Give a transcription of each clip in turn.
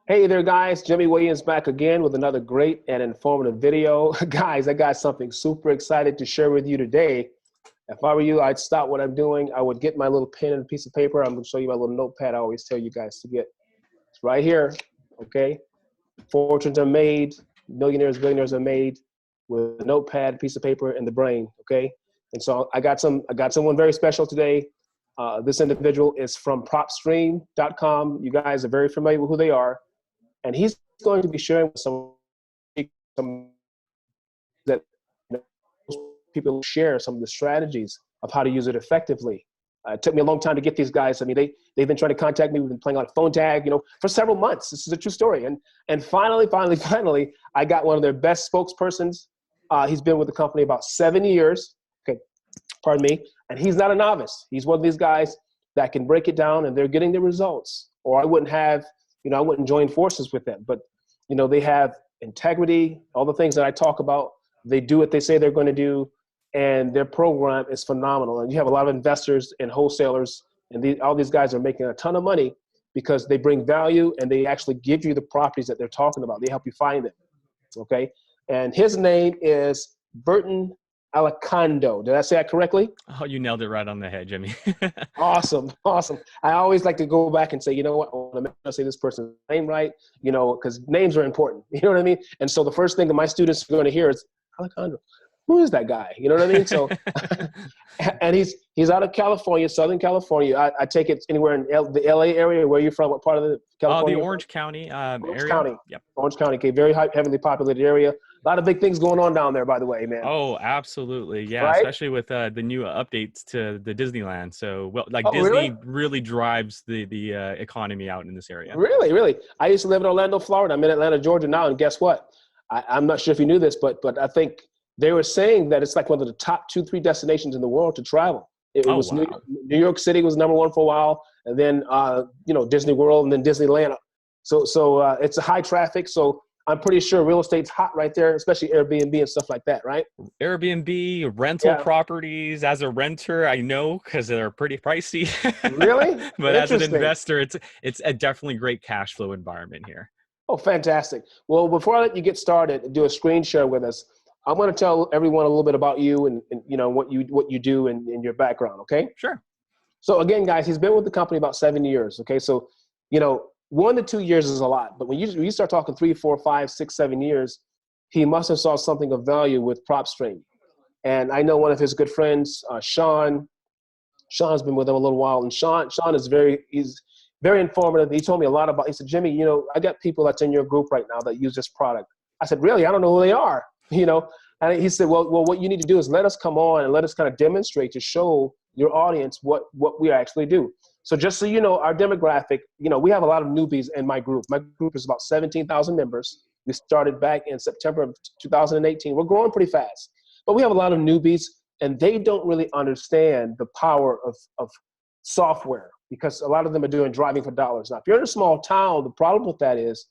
Hey there, guys. Jimmy Williams back again with another great and informative video. Guys, I got something super excited to share with you today. If I were you, I'd stop what I'm doing. I would get my little pen and a piece of paper. I'm going to show you my little notepad I always tell you guys to get. It's right here, okay? Fortunes are made, millionaires, billionaires are made with a notepad, piece of paper, and the brain, okay? And so I got someone very special today. This individual is from Propstream.com. You guys are very familiar with who they are. And he's going to be sharing some that people share some of the strategies of how to use it effectively. It took me a long time to get these guys. I mean, they've been trying to contact me. We've been playing on a phone tag, for several months. This is a true story. And finally, I got one of their best spokespersons. He's been with the company about 7 years. Okay, pardon me. And he's not a novice. He's one of these guys that can break it down, and they're getting the results. Or I wouldn't join forces with them. But, they have integrity, all the things that I talk about. They do what they say they're going to do, and their program is phenomenal. And you have a lot of investors and wholesalers, and all these guys are making a ton of money because they bring value and they actually give you the properties that they're talking about. They help you find them, okay? And his name is Burton Alicando. Did I say that correctly? Oh, you nailed it right on the head, Jimmy. Awesome. I always like to go back and say, you know what, I want to make sure I say this person's name right, because names are important. You know what I mean? And so the first thing that my students are going to hear is, Alicando, who is that guy? You know what I mean? So, and he's out of California, Southern California. I take it anywhere in the LA area. Where are you from? What part of the California? The Orange County Orange area. County. Yep. Orange County. Okay, very heavily populated area. A lot of big things going on down there, by the way, man. Oh, absolutely. Yeah, right? Especially with the new updates to the Disneyland. So, Disney really drives the economy out in this area. Really? I used to live in Orlando, Florida. I'm in Atlanta, Georgia now, and guess what? I'm not sure if you knew this, but I think they were saying that it's like one of the top 2-3 destinations in the world to travel. It was wow. New York City was number one for a while, and then Disney World, and then Disneyland. So it's a high traffic. So I'm pretty sure real estate's hot right there, especially Airbnb and stuff like that, right? Airbnb, rental properties. As a renter, I know because they're pretty pricey. Really? But as an investor, it's a definitely great cash flow environment here. Oh, fantastic. Well, before I let you get started and do a screen share with us, I'm going to tell everyone a little bit about you and what you do and your background, okay? Sure. So again, guys, he's been with the company about 7 years, okay? So, 1 to 2 years is a lot, but when you start talking 3, 4, 5, 6, 7 years, he must have saw something of value with Propstream. And I know one of his good friends, Sean. Sean's been with him a little while, and Sean is he's very informative. He told me a lot about. He said, Jimmy, I got people that's in your group right now that use this product. I said, really? I don't know who they are. And he said, well, what you need to do is let us come on and let us kind of demonstrate to show your audience what we actually do. So just so you know, our demographic, we have a lot of newbies in my group. My group is about 17,000 members. We started back in September of 2018. We're growing pretty fast, but we have a lot of newbies, and they don't really understand the power of software because a lot of them are doing driving for dollars. Now, if you're in a small town, the problem with that is,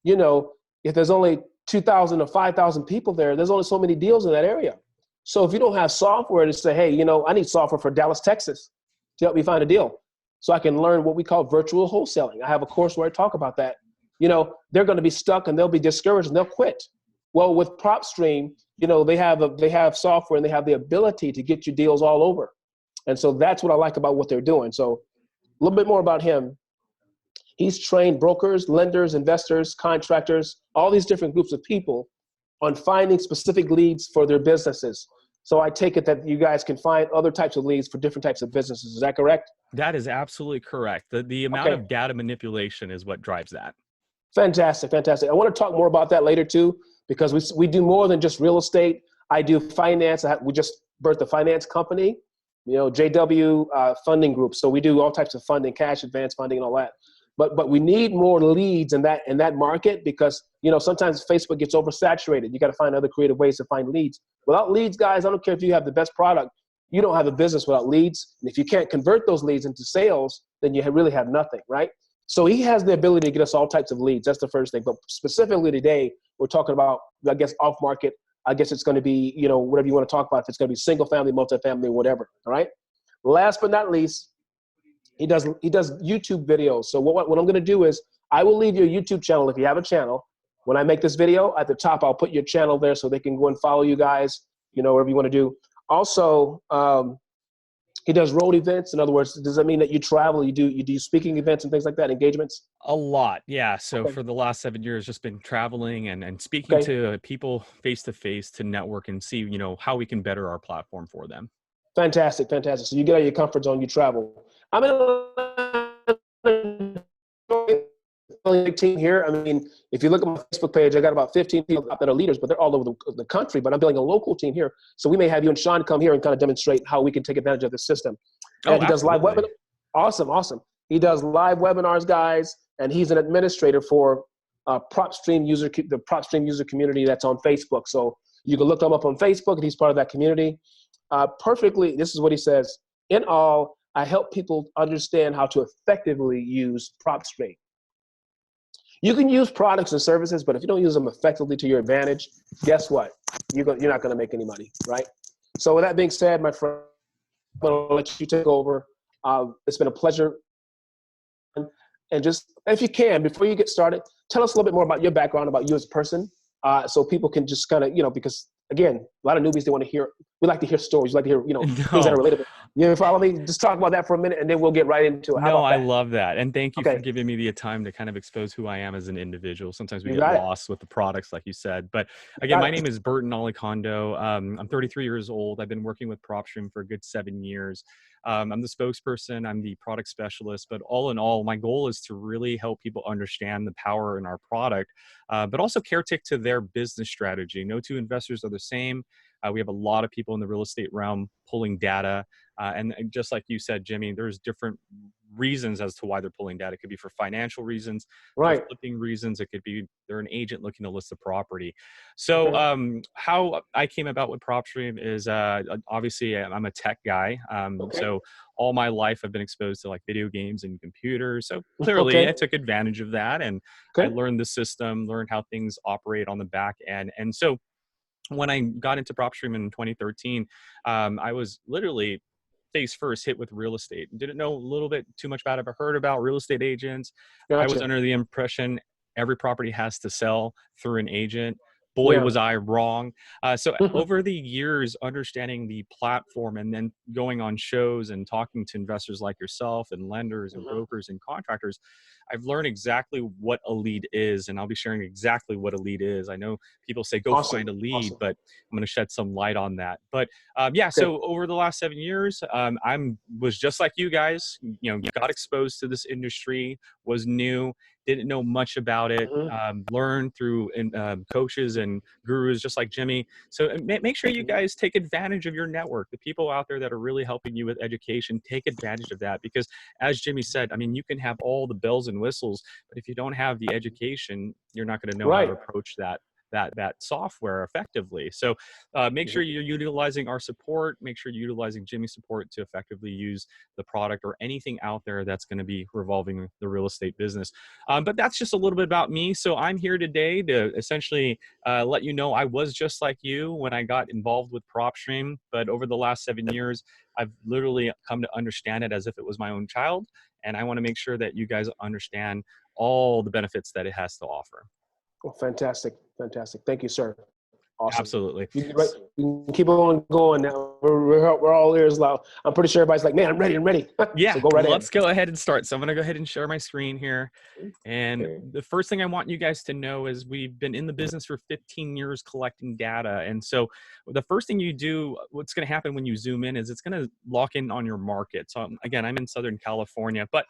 if there's only 2,000 or 5,000 people there, there's only so many deals in that area. So if you don't have software to say, hey, I need software for Dallas, Texas to help me find a deal so I can learn what we call virtual wholesaling. I have a course where I talk about that. They're going to be stuck and they'll be discouraged and they'll quit. Well, with Propstream, they have software and they have the ability to get you deals all over. And so that's what I like about what they're doing. So a little bit more about him. He's trained brokers, lenders, investors, contractors, all these different groups of people on finding specific leads for their businesses. So I take it that you guys can find other types of leads for different types of businesses. Is that correct? That is absolutely correct. The amount of data manipulation is what drives that. Fantastic. I want to talk more about that later too, because we do more than just real estate. I do finance. We just birthed a finance company, JW funding group. So we do all types of funding, cash advance funding and all that. But we need more leads in that market because, sometimes Facebook gets oversaturated. You got to find other creative ways to find leads. Without leads, guys, I don't care if you have the best product. You don't have a business without leads. And if you can't convert those leads into sales, then you really have nothing, right? So he has the ability to get us all types of leads. That's the first thing. But specifically today, we're talking about, I guess, off market. I guess it's going to be, whatever you want to talk about. If it's going to be single family, multifamily, whatever. All right. Last but not least, he does YouTube videos. So what I'm going to do is I will leave your YouTube channel if you have a channel. When I make this video, at the top, I'll put your channel there so they can go and follow you guys, whatever you want to do. Also, he does road events. In other words, does that mean that you travel? You do speaking events and things like that, engagements? A lot, yeah. So Okay. for the last 7 years, just been traveling and speaking Okay. to people face to face to network and see, how we can better our platform for them. Fantastic, fantastic. So you get out of your comfort zone, you travel. I'm in a big team here. I mean, if you look at my Facebook page, I got about 15 people that are leaders, but they're all over the country. But I'm building a local team here. So we may have you and Sean come here and kind of demonstrate how we can take advantage of the system. And he does live webinars. Awesome. He does live webinars, guys, and he's an administrator for the Propstream user community that's on Facebook. So you can look him up on Facebook, and he's part of that community. Perfectly, this is what he says. In all, I help people understand how to effectively use Propstream. You can use products and services, but if you don't use them effectively to your advantage, guess what? You're not going to make any money, right? So with that being said, my friend, I'm going to let you take over. It's been a pleasure. And just, if you can, before you get started, tell us a little bit more about your background, about you as a person, so people can just kind of, because again, a lot of newbies, they want to hear, we like to hear stories, we like to hear, things that are relatable. You follow me? Just talk about that for a minute and then we'll get right into it. How about that? I love that. And thank you for giving me the time to kind of expose who I am as an individual. Sometimes we get lost with the products, like you said. But again, my name is Burton Alicando. I'm 33 years old. I've been working with Propstream for a good 7 years. I'm the spokesperson, I'm the product specialist, but all in all, my goal is to really help people understand the power in our product, but also caretake to their business strategy. No two investors are the same. We have a lot of people in the real estate realm pulling data. And just like you said, Jimmy, there's different reasons as to why they're pulling data. It could be for financial reasons, right? Flipping reasons. It could be they're an agent looking to list the property. So how I came about with Propstream is obviously I'm a tech guy. So all my life I've been exposed to like video games and computers. So clearly I took advantage of that and I learned the system, learned how things operate on the back end. And so when I got into Propstream in 2013, I was literally face first hit with real estate. Didn't know a little bit too much about it, but heard about real estate agents. I was under the impression every property has to sell through an agent. Boy, was I wrong. So over the years, understanding the platform and then going on shows and talking to investors like yourself and lenders and brokers and contractors, I've learned exactly what a lead is, and I'll be sharing exactly what a lead is. I know people say, go find a lead, but I'm going to shed some light on that. But so over the last 7 years, was just like you guys, got exposed to this industry, was new, didn't know much about it, learned through coaches and gurus just like Jimmy. So make sure you guys take advantage of your network. The people out there that are really helping you with education, take advantage of that, because as Jimmy said, I mean, you can have all the bells and whistles, but if you don't have the education, you're not going to know how to approach that software effectively. So make sure you're utilizing our support, make sure you're utilizing Jimmy's support to effectively use the product or anything out there that's going to be revolving the real estate business. But that's just a little bit about me. So I'm here today to essentially let you know I was just like you when I got involved with Propstream, but over the last 7 years, I've literally come to understand it as if it was my own child. And I want to make sure that you guys understand all the benefits that it has to offer. Well, fantastic. Thank you, sir. Awesome. Absolutely. You can keep on going now. We're all ears loud. I'm pretty sure everybody's like, man, I'm ready. Yeah, so go right let's go ahead and start. So I'm going to go ahead and share my screen here. And the first thing I want you guys to know is we've been in the business for 15 years collecting data. And so the first thing you do, what's going to happen when you zoom in is it's going to lock in on your market. So again, I'm in Southern California, but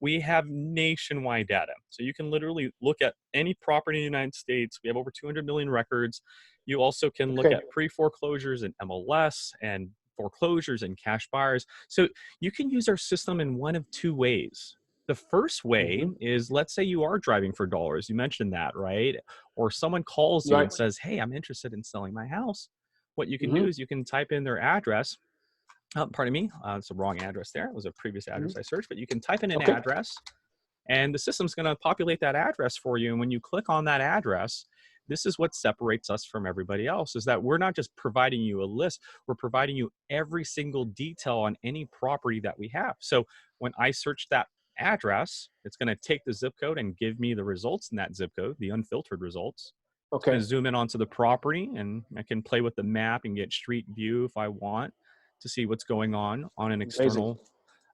we have nationwide data. So you can literally look at any property in the United States. We have over 200 million records. You also can look at pre-foreclosures and MLS and foreclosures and cash buyers. So you can use our system in one of two ways. The first way is, let's say you are driving for dollars. You mentioned that, right? Or someone calls you and says, hey, I'm interested in selling my house. What you can do is you can type in their address. Pardon me, it's the wrong address there. It was a previous address I searched, but you can type in an address and the system's going to populate that address for you. And when you click on that address, this is what separates us from everybody else, is that we're not just providing you a list, we're providing you every single detail on any property that we have. So when I search that address. It's going to take the zip code and give me the results in that zip code, the unfiltered results. It's going Okay. to zoom in onto the property, and I can play with the map and get street view if I want to see what's going on an Amazing. external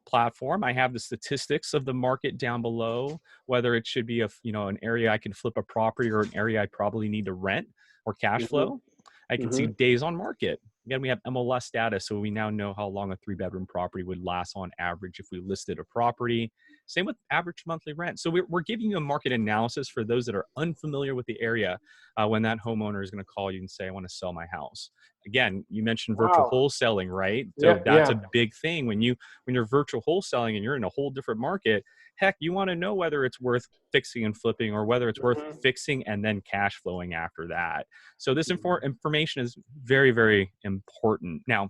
platform. I have the statistics of the market down below, whether it should be an area I can flip a property or an area I probably need to rent or cash flow. I can see days on market. Again, we have MLS data, so we now know how long a 3-bedroom property would last on average if we listed a property. Same with average monthly rent. So we're giving you a market analysis for those that are unfamiliar with the area when that homeowner is going to call you and say, I want to sell my house. Again, you mentioned virtual wholesaling, right? So that's a big thing. When you're virtual wholesaling and you're in a whole different market, heck, you want to know whether it's worth fixing and flipping or whether it's worth fixing and then cash flowing after that. So this information is very, very important. Now,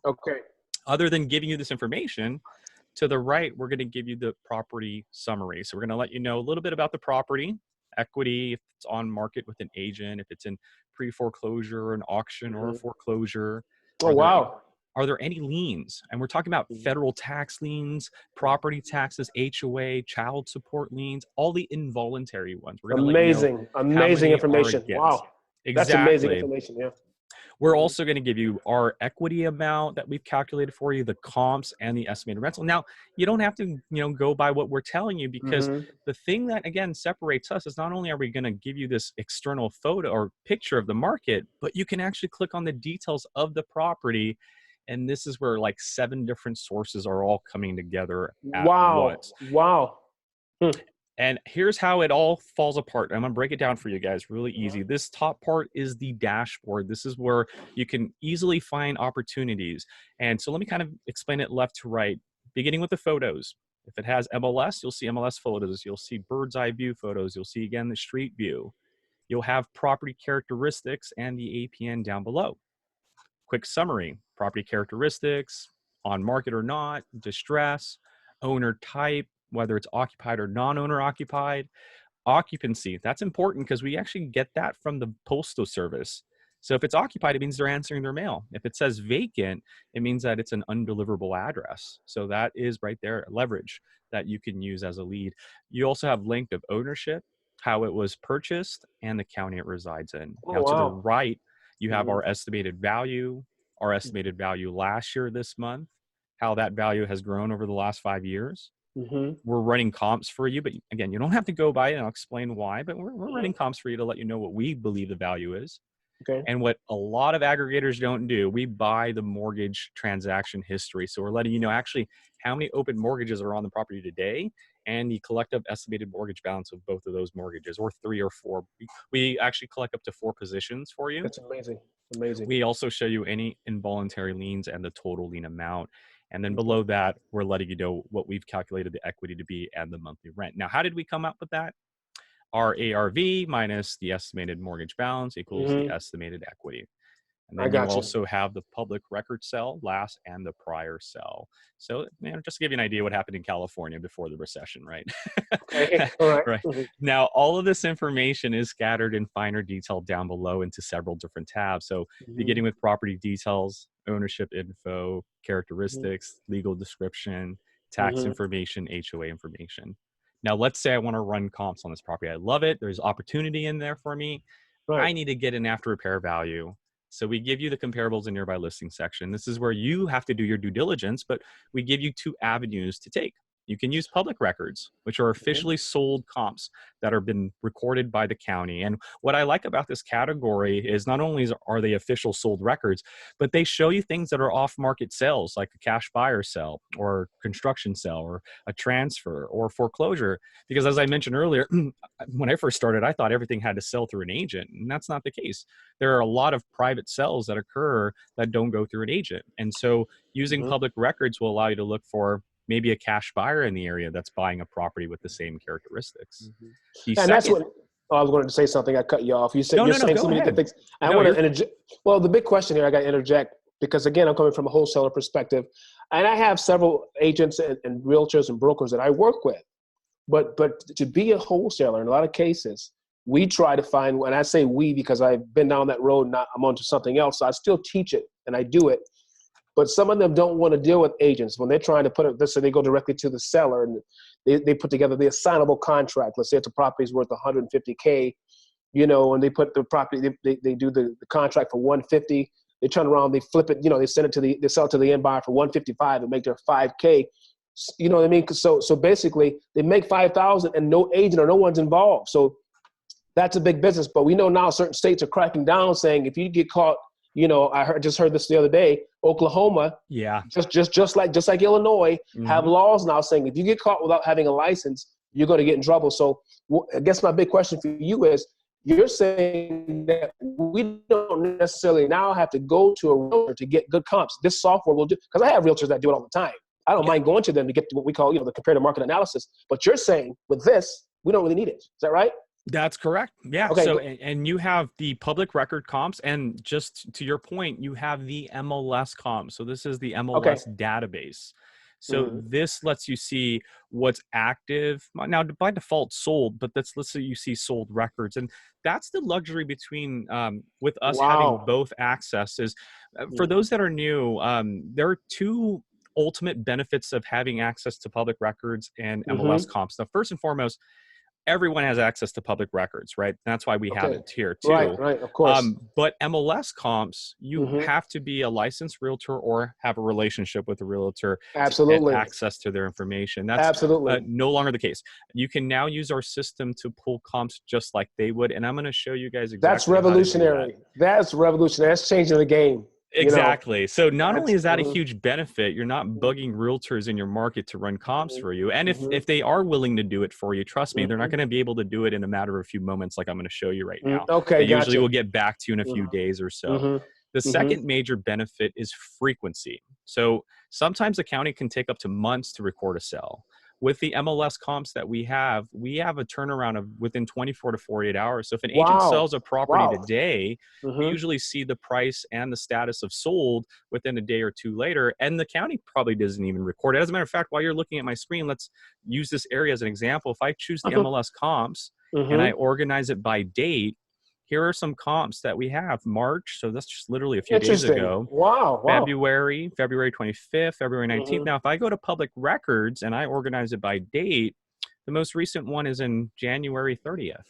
other than giving you this information, to the right, we're going to give you the property summary. So we're going to let you know a little bit about the property, equity, if it's on market with an agent, if it's in pre-foreclosure, an auction, or a foreclosure. Oh, wow. Are there any liens? And we're talking about federal tax liens, property taxes, HOA, child support liens, all the involuntary ones. We're going to let you know amazing information. Wow. Exactly. That's amazing information. Yeah. We're also going to give you our equity amount that we've calculated for you, the comps, and the estimated rental. Now, you don't have to, go by what we're telling you, because the thing that, again, separates us is not only are we going to give you this external photo or picture of the market, but you can actually click on the details of the property. And this is where like 7 different sources are all coming together at once. Wow. And here's how it all falls apart. I'm going to break it down for you guys really easy. This top part is the dashboard. This is where you can easily find opportunities. And so let me kind of explain it left to right, beginning with the photos. If it has MLS, you'll see MLS photos. You'll see bird's eye view photos. You'll see, again, the street view. You'll have property characteristics and the APN down below. Quick summary: property characteristics, on market or not, distress, owner type, whether it's occupied or non-owner occupied, occupancy. That's important because we actually get that from the postal service. So if it's occupied, it means they're answering their mail. If it says vacant, it means that it's an undeliverable address. So that is right there leverage that you can use as a lead. You also have length of ownership, how it was purchased, and the county it resides in. Now to the right, you have our estimated value last year, this month, how that value has grown over the last 5 years. We're running comps for you, but again, you don't have to go by it, and I'll explain why, but we're running comps for you to let you know what we believe the value is. And what a lot of aggregators don't do, we buy the mortgage transaction history. So we're letting you know actually how many open mortgages are on the property today and the collective estimated mortgage balance of both of those mortgages, or 3 or 4. We actually collect up to 4 positions for you. That's amazing. We also show you any involuntary liens and the total lien amount. And then below that, we're letting you know what we've calculated the equity to be and the monthly rent. Now, how did we come up with that? Our ARV minus the estimated mortgage balance equals the estimated equity. And then you also have the public record cell, last and the prior cell. So, just to give you an idea what happened in California before the recession, right? All right. Right. Now, all of this information is scattered in finer detail down below into several different tabs. So beginning with property details, ownership info, characteristics, legal description, tax information, HOA information. Now, let's say I want to run comps on this property. I love it. There's opportunity in there for me. I need to get an after repair value. So we give you the comparables and nearby listing section. This is where you have to do your due diligence, but we give you 2 avenues to take. You can use public records, which are officially sold comps that have been recorded by the county. And what I like about this category is not only are they official sold records, but they show you things that are off-market sales, like a cash buyer sale or construction sale or a transfer or foreclosure. Because as I mentioned earlier, when I first started, I thought everything had to sell through an agent, and that's not the case. There are a lot of private sales that occur that don't go through an agent. And so using public records will allow you to look for maybe a cash buyer in the area that's buying a property with the same characteristics. And that's what I was going to say something. I cut you off. You said you're saying so many good things. I want to interject. Well, the big question here, I got to interject because again, I'm coming from a wholesaler perspective, and I have several agents and realtors and brokers that I work with. But to be a wholesaler, in a lot of cases, we try to find. When I say we, because I've been down that road, now I'm onto something else. So I still teach it and I do it. But some of them don't want to deal with agents when they're trying to put it this, so they go directly to the seller and they put together the assignable contract. Let's say it's a property is worth 150K, and they put the property, they do the contract for 150. They turn around, they flip it, they send it they sell it to the end buyer for 155 and make their 5K. You know what I mean? So basically they make 5,000 and no agent or no one's involved. So that's a big business. But we know now certain states are cracking down, saying if you get caught, just heard this the other day, Oklahoma, just like Illinois, have laws now saying if you get caught without having a license, you're going to get in trouble. So I guess my big question for you is, you're saying that we don't necessarily now have to go to a realtor to get good comps. This software will do, because I have realtors that do it all the time. I don't mind going to them to get what we call, the comparative market analysis. But you're saying with this, we don't really need it. Is that right? That's correct. Yeah. Okay. So, and you have the public record comps, and just to your point, you have the MLS comps. So this is the MLS database. So this lets you see what's active now, by default sold, but lets you see sold records. And that's the luxury between with us having both access is for those that are new, there are two ultimate benefits of having access to public records and MLS comps. Now, first and foremost, everyone has access to public records, right? That's why we have it here too. Right, of course. But MLS comps, you have to be a licensed realtor or have a relationship with a realtor to get access to their information. That's no longer the case. You can now use our system to pull comps just like they would, and I'm going to show you guys exactly. That's revolutionary. That's revolutionary. That's changing the game. Exactly. So not only is that a huge benefit, you're not bugging realtors in your market to run comps for you. And if they are willing to do it for you, trust me, they're not going to be able to do it in a matter of a few moments like I'm going to show you right now. Okay, they usually will get back to you in a few days or so. The second major benefit is frequency. So sometimes the county can take up to months to record a sale. With the MLS comps that we have a turnaround of within 24 to 48 hours. So if an agent sells a property today, we usually see the price and the status of sold within a day or two later. And the county probably doesn't even record it. As a matter of fact, while you're looking at my screen, let's use this area as an example. If I choose the MLS comps and I organize it by date, here are some comps that we have. March, so that's just literally a few days ago. Wow. February 25th, February 19th. Now, if I go to public records and I organize it by date, the most recent one is in January 30th.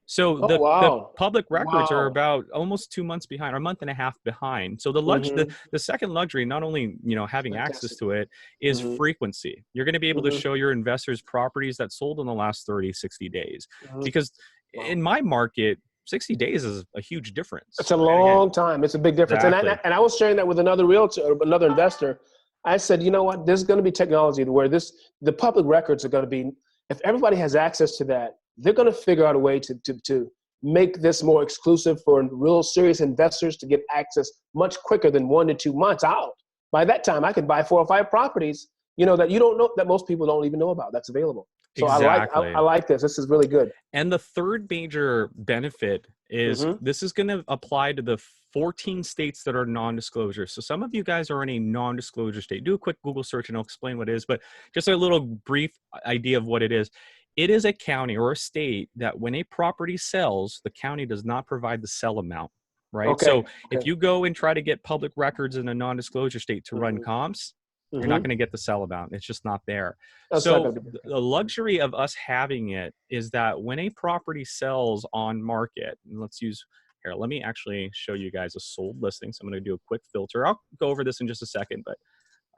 So the public records are about almost 2 months behind, or a month and a half behind. So the second luxury, not only having access to it, is frequency. You're going to be able to show your investors properties that sold in the last 30, 60 days. Because in my market, 60 days is a huge difference. It's a long time. It's a big difference. Exactly. And I was sharing that with another realtor, or another investor. I said, you know what? There's going to be technology where the public records are going to be, if everybody has access to that, they're going to figure out a way to make this more exclusive for real serious investors to get access much quicker than 1 to 2 months out. By that time, I could buy 4 or 5 properties, that you don't know, that most people don't even know about, that's available. So I like this. This is really good. And the third major benefit is this is going to apply to the 14 states that are non-disclosure. So some of you guys are in a non-disclosure state. Do a quick Google search and I'll explain what it is. But just a little brief idea of what it is. It is a county or a state that when a property sells, the county does not provide the sell amount, right? So if you go and try to get public records in a non-disclosure state to run comps, you're not going to get the sell amount. It's just not there. So the luxury of us having it is that when a property sells on market, and let me actually show you guys a sold listing. So I'm going to do a quick filter. I'll go over this in just a second, but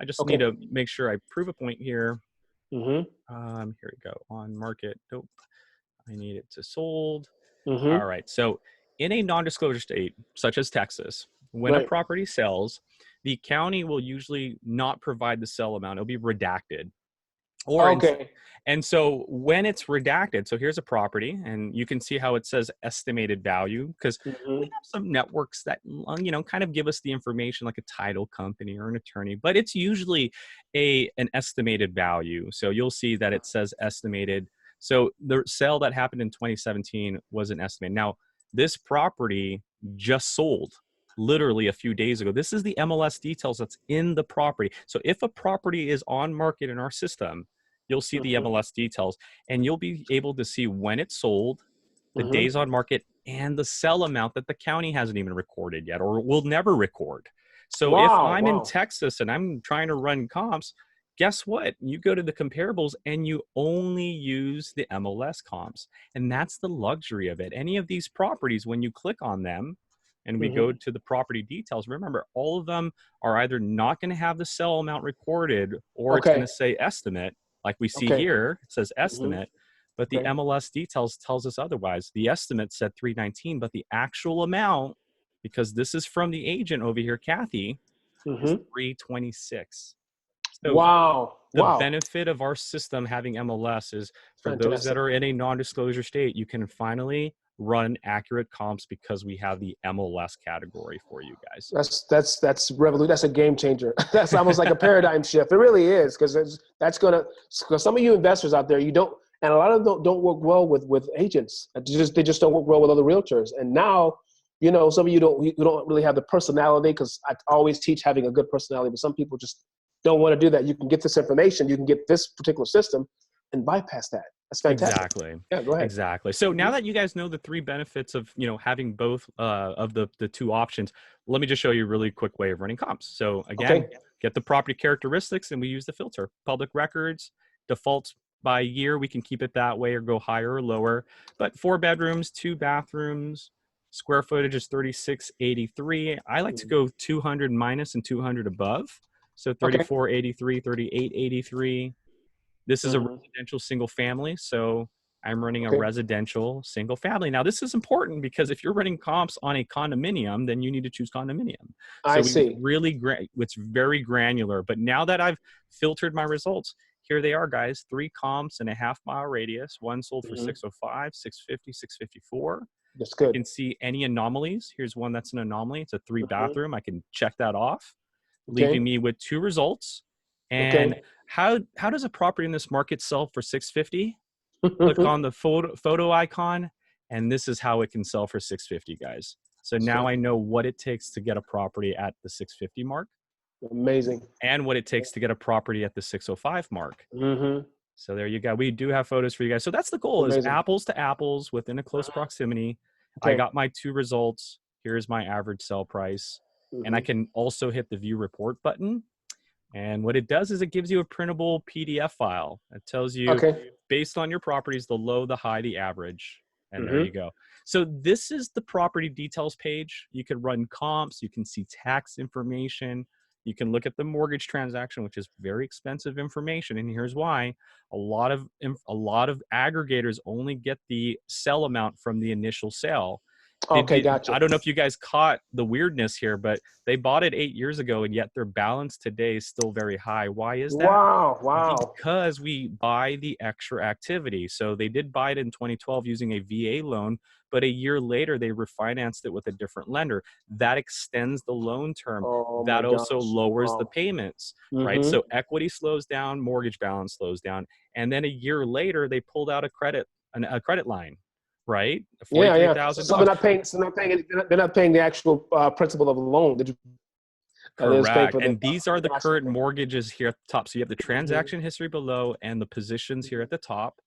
I just need to make sure I prove a point here. Here we go. On market. Nope. I need it to sold. All right. So in a non-disclosure state, such as Texas, when a property sells, the county will usually not provide the sell amount. It'll be redacted. And so when it's redacted, so here's a property, and you can see how it says estimated value, because we have some networks that, kind of give us the information like a title company or an attorney, but it's usually an estimated value. So you'll see that it says estimated. So the sale that happened in 2017 was an estimate. Now, this property just sold literally a few days ago. This is the MLS details that's in the property. So if a property is on market in our system, you'll see the MLS details, and you'll be able to see when it sold, the days on market, and the sell amount that the county hasn't even recorded yet or will never record. So if Wow. I'm in Wow. Texas and I'm trying to run comps, guess what? You go to the comparables and you only use the MLS comps. And that's the luxury of it. Any of these properties, when you click on them and we go to the property details, remember, all of them are either not going to have the sell amount recorded, or it's going Okay. to say estimate, like we see Okay. here, it says estimate. But the Okay. MLS details tells us otherwise. The estimate said 319, but the actual amount, because this is from the agent over here, Kathy, is 326. So Wow. the Wow. benefit of our system having MLS is for those that Fantastic. are in a non-disclosure state, you can finally run accurate comps because we have the MLS category for you guys. That's revolution. That's a game changer. That's almost like a paradigm shift. It really is, because that's gonna. Because some of you investors out there, you don't, and a lot of them don't work well with agents. They just don't work well with other realtors. And now, you know, some of you don't really have the personality, because I always teach having a good personality, but some people just don't want to do that. You can get this information, you can get this particular system, and bypass that. That's fantastic. Exactly. Yeah, go ahead. Exactly. So now that you guys know the three benefits of, you know, having both of the two options, let me just show you a really quick way of running comps. So again, Okay. get the property characteristics and we use the filter. Public records, defaults by year, we can keep it that way or go higher or lower. But 4 bedrooms, 2 bathrooms, square footage is 3683. I like to go 200 minus and 200 above. So Okay. 3483, 3883. This is a residential single family, so I'm running a residential single family. Now, this is important because if you're running comps on a condominium, then you need to choose condominium. So I see. it's very granular. But now that I've filtered my results, here they are, guys. 3 comps in a half-mile radius. One sold for 605, 650, 654. That's I good. can see any anomalies. Here's one that's an anomaly. It's a 3-bathroom. I can check that off, leaving me with 2 results. And how does a property in this market sell for 650? Click on the photo icon, and this is how it can sell for 650, guys. So now I know what it takes to get a property at the 650 mark. Amazing. And what it takes to get a property at the 605 mark. So there you go. We do have photos for you guys. So that's the goal, is apples to apples within a close proximity. I got my 2 results. Here's my average sell price. And I can also hit the view report button. And what it does is it gives you a printable PDF file. It tells you based on your properties, the low, the high, the average. And there you go. So this is the property details page. You can run comps. You can see tax information. You can look at the mortgage transaction, which is very expensive information. And here's why. A lot of aggregators only get the sell amount from the initial sale. Gotcha. I don't know if you guys caught the weirdness here, but they bought it 8 years ago, and yet their balance today is still very high. Why is that? Wow. Because we buy the extra activity. So they did buy it in 2012 using a VA loan, but a year later they refinanced it with a different lender. That extends the loan term. That also lowers the payments, right? So equity slows down, mortgage balance slows down, and then a year later they pulled out a credit line. Right? $43,000. So they're not paying. They're not paying the actual principal of the loan. Correct. And these are the current mortgages here at the top. So you have the transaction history below and the positions here at the top.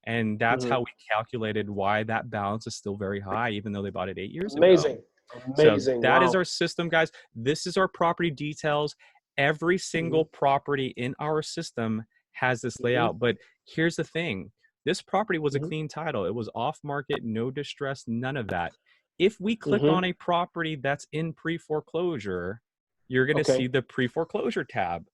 And that's how we calculated why that balance is still very high, even though they bought it 8 years ago. So that is our system, guys. This is our property details. Every single property in our system has this layout. But here's the thing. This property was a clean title. It was off market, no distress, none of that. If we click on a property that's in pre-foreclosure, you're going to see the pre-foreclosure tab.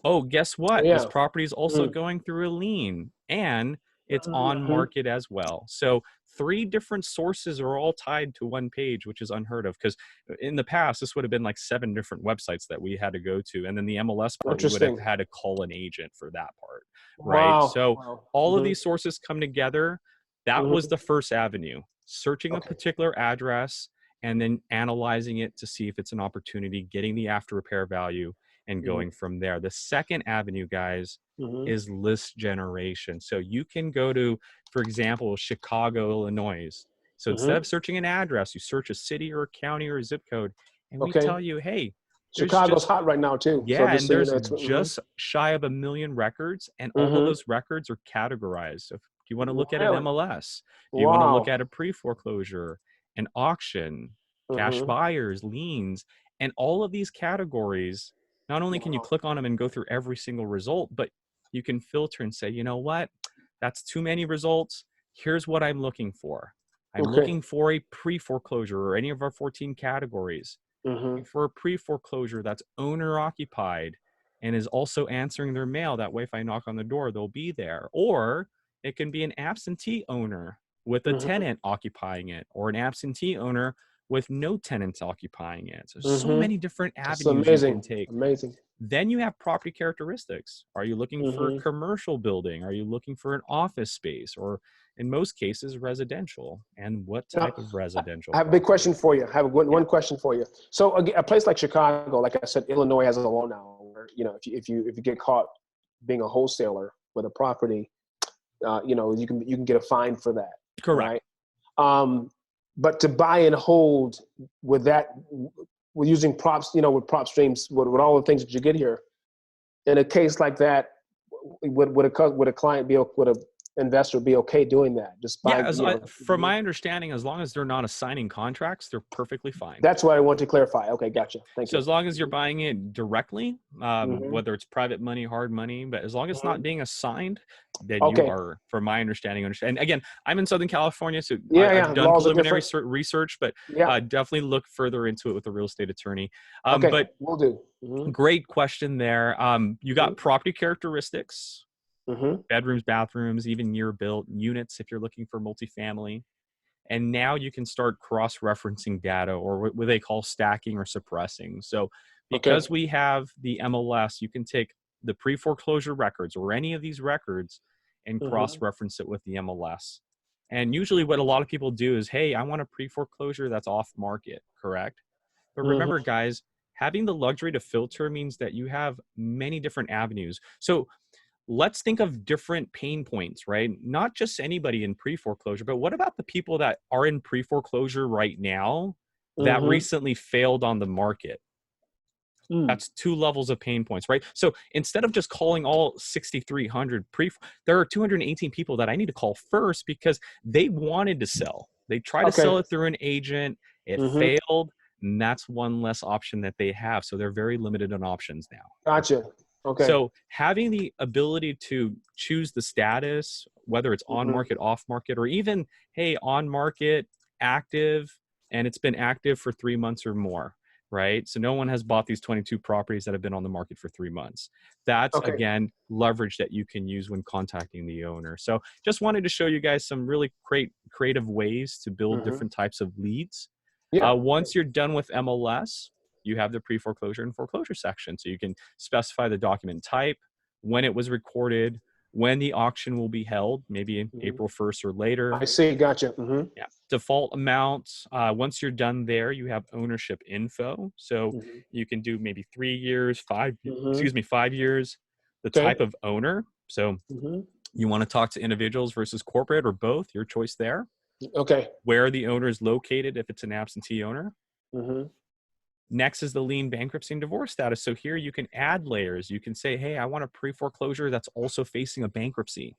Oh, guess what? This property is also going through a lien, and it's on market as well. So 3 different sources are all tied to one page, which is unheard of, because in the past, this would have been like 7 different websites that we had to go to. And then the MLS part, we would have had to call an agent for that part, right? So all of these sources come together. That was the first avenue, searching a particular address and then analyzing it to see if it's an opportunity, getting the after repair value, and going from there. The second avenue, guys, is list generation. So you can go to, for example, Chicago, Illinois. So instead of searching an address, you search a city or a county or a zip code, and we tell you, hey, Chicago's hot right now too. Yeah, and there's just shy of 1 million records, and all of those records are categorized. So if you want to look at an MLS, you want to look at a pre-foreclosure, an auction, cash buyers, liens, And all of these categories, not only can you Wow. click on them and go through every single result, but you can filter and say, you know what, that's too many results. Here's what I'm looking for. I'm Okay. looking for a pre-foreclosure or any of our 14 categories. Mm-hmm. For a pre-foreclosure that's owner occupied and is also answering their mail. That way, if I knock on the door, they'll be there. Or it can be an absentee owner with a Mm-hmm. tenant occupying it, or an absentee owner with no tenants occupying it. So Mm-hmm. many different That's avenues you can amazing. take. Amazing. Then you have property characteristics. Are you looking for a Mm-hmm. commercial building? Are you looking for an office space? Or in most cases, residential? And what Now, type of I residential have a big property? question for you. I have Yeah. one question for you. So a place like Chicago, like I said, Illinois has a law now where, you know, if you get caught being a wholesaler with a property, you know, you can get a fine for that, Correct. right? But to buy and hold with that, with using props, you know, with Propstreams, with all the things that you get here, in a case like that, would a client be, would a investor be okay doing that? Just Yeah, buying, you know. from my understanding, as long as they're not assigning contracts, they're perfectly fine. That's what I want to clarify. Okay, gotcha. Thank So you. as long as you're buying it directly, Mm-hmm. whether it's private money, hard money, but as long as it's not Mm-hmm. being assigned, then you Okay. are, from my understanding, understand. And again, I'm in Southern California, so Yeah, I've yeah. done Laws are preliminary different. research, but Yeah. definitely look further into it with a real estate attorney. Okay, But we'll do. Mm-hmm. great question there. You got property characteristics, Mm-hmm. bedrooms, bathrooms, even near built units if you're looking for multifamily. And now you can start cross-referencing data, or what they call stacking or suppressing. So Okay. because we have the MLS, you can take the pre-foreclosure records or any of these records and Mm-hmm. cross-reference it with the MLS. And usually what a lot of people do is, hey, I want a pre-foreclosure that's off market, correct? But remember, Mm-hmm. guys, having the luxury to filter means that you have many different avenues. So let's think of different pain points, right? Not just anybody in pre-foreclosure, but what about the people that are in pre-foreclosure right now that Mm-hmm. recently failed on the market? Mm. That's two levels of pain points, right? So instead of just calling all 6,300 there are 218 people that I need to call first because they wanted to sell. They tried to Okay. sell it through an agent, it Mm-hmm. failed, and that's one less option that they have. So they're very limited on options now. Gotcha. Okay. So having the ability to choose the status, whether it's on Mm-hmm. market, off market, or even, hey, on market, active, and it's been active for 3 months or more, right? So no one has bought these 22 properties that have been on the market for 3 months. That's, Okay. again, leverage that you can use when contacting the owner. So just wanted to show you guys some really great creative ways to build Mm-hmm. different types of leads. Yeah. Once you're done with MLS, you have the pre-foreclosure and foreclosure section. So you can specify the document type, when it was recorded, when the auction will be held, maybe in Mm-hmm. April 1st or later. I see. Gotcha. Mm-hmm. Yeah. Default amounts. Once you're done there, you have ownership info. So Mm-hmm. you can do maybe 3 years, Mm-hmm. 5 years, the Okay. type of owner. So Mm-hmm. you want to talk to individuals versus corporate or both, your choice there. Okay. Where the owner is located if it's an absentee owner. Mm-hmm. Next is the lien, bankruptcy, and divorce status. So here you can add layers. You can say, hey, I want a pre-foreclosure that's also facing a bankruptcy.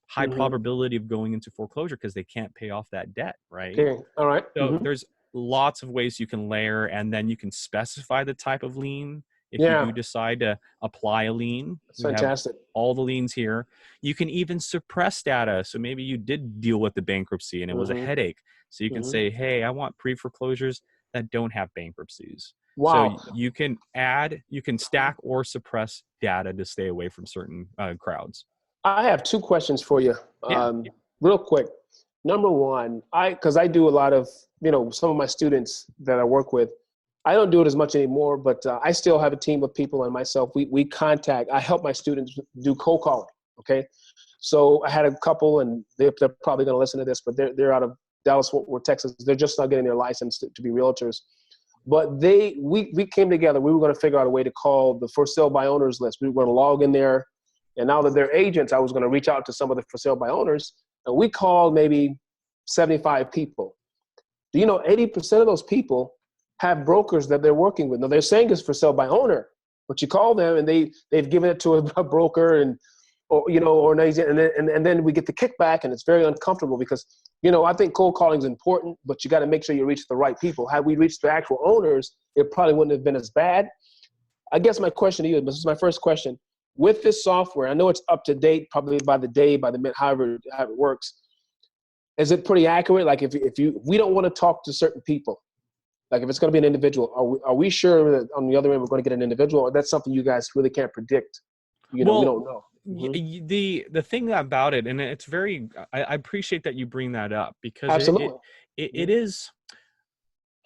High Mm-hmm. probability of going into foreclosure because they can't pay off that debt, right? Okay. All right. So Mm-hmm. there's lots of ways you can layer, and then you can specify the type of lien. If you Yeah. do decide to apply a lien, That's we have fantastic. all the liens here. You can even suppress data. So maybe you did deal with the bankruptcy and it was a Mm-hmm. headache. So you can Mm-hmm. say, hey, I want pre-foreclosures that don't have bankruptcies. So Wow. you can you can stack or suppress data to stay away from certain crowds. I have two questions for you, Yeah. real quick. Number one, because I do a lot of, you know, some of my students that I work with, I don't do it as much anymore, but I still have a team of people and myself. I help my students do cold calling. Okay. So I had a couple, and they're probably going to listen to this, but they're out of Dallas, Fort Worth, Texas. They're just not getting their license to be realtors. But we came together. We were going to figure out a way to call the for sale by owners list. We were going to log in there. And now that they're agents, I was going to reach out to some of the for sale by owners. And we called maybe 75 people. Do you know 80% of those people have brokers that they're working with? Now they're saying it's for sale by owner, but you call them and they've given it to a broker, and or or an agent, and then we get the kickback, and it's very uncomfortable because I think cold calling is important, but you got to make sure you reach the right people. Had we reached the actual owners, it probably wouldn't have been as bad. I guess my question to you, this is my first question. With this software, I know it's up to date, probably by the day, by the minute, however it works. Is it pretty accurate? Like if we don't want to talk to certain people, like if it's going to be an individual, are we sure that on the other end we're going to get an individual, or that's something you guys really can't predict? We don't know. Mm-hmm. The thing about it, and it's very, I appreciate that you bring that up, because Absolutely. it is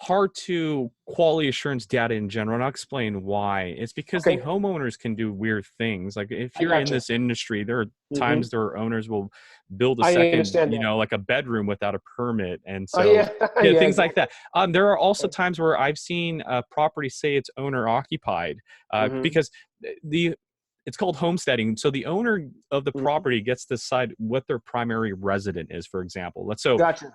hard to quality assurance data in general, and I'll explain why. It's because the homeowners can do weird things. Like if you're in this industry, there are times their owners will build a second, like a bedroom without a permit. And so things like that. There are also times where I've seen a property say it's owner occupied, because it's called homesteading. So the owner of the property gets to decide what their primary resident is, for example.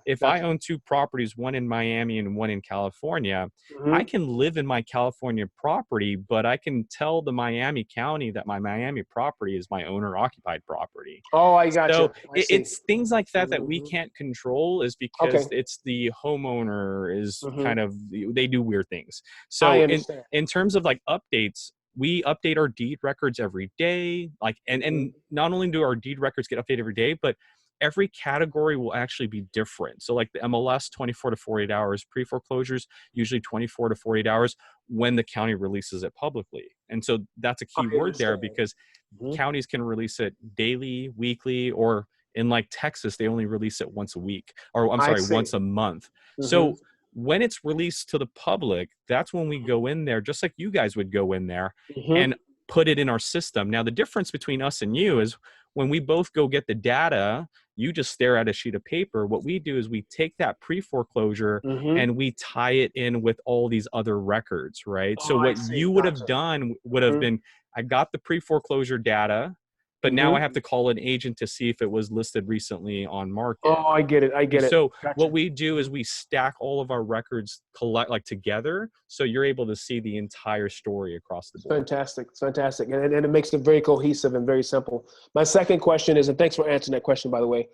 If I own two properties, one in Miami and one in California, I can live in my California property, but I can tell the Miami County that my Miami property is my owner occupied property. Oh, I got you. So it's things like that that we can't control, is because it's the homeowner is kind of, they do weird things. So in terms of like updates, we update our deed records every day. Like, and not only do our deed records get updated every day, but every category will actually be different. So like the MLS, 24 to 48 hours, pre-foreclosures, usually 24 to 48 hours when the county releases it publicly. And so that's a key word there, because counties can release it daily, weekly, or in like Texas, they only release it once a week, or once a month. So when it's released to the public, that's when we go in there, just like you guys would go in there and put it in our system. Now, the difference between us and you is when we both go get the data, you just stare at a sheet of paper. What we do is we take that pre-foreclosure and we tie it in with all these other records, right? So what you would have done would have been, I got the pre-foreclosure data, but now I have to call an agent to see if it was listed recently on market. Oh, I get it. So what we do is we stack all of our records together, so you're able to see the entire story across the board. Fantastic. And it makes it very cohesive and very simple. My second question is, and thanks for answering that question, by the way.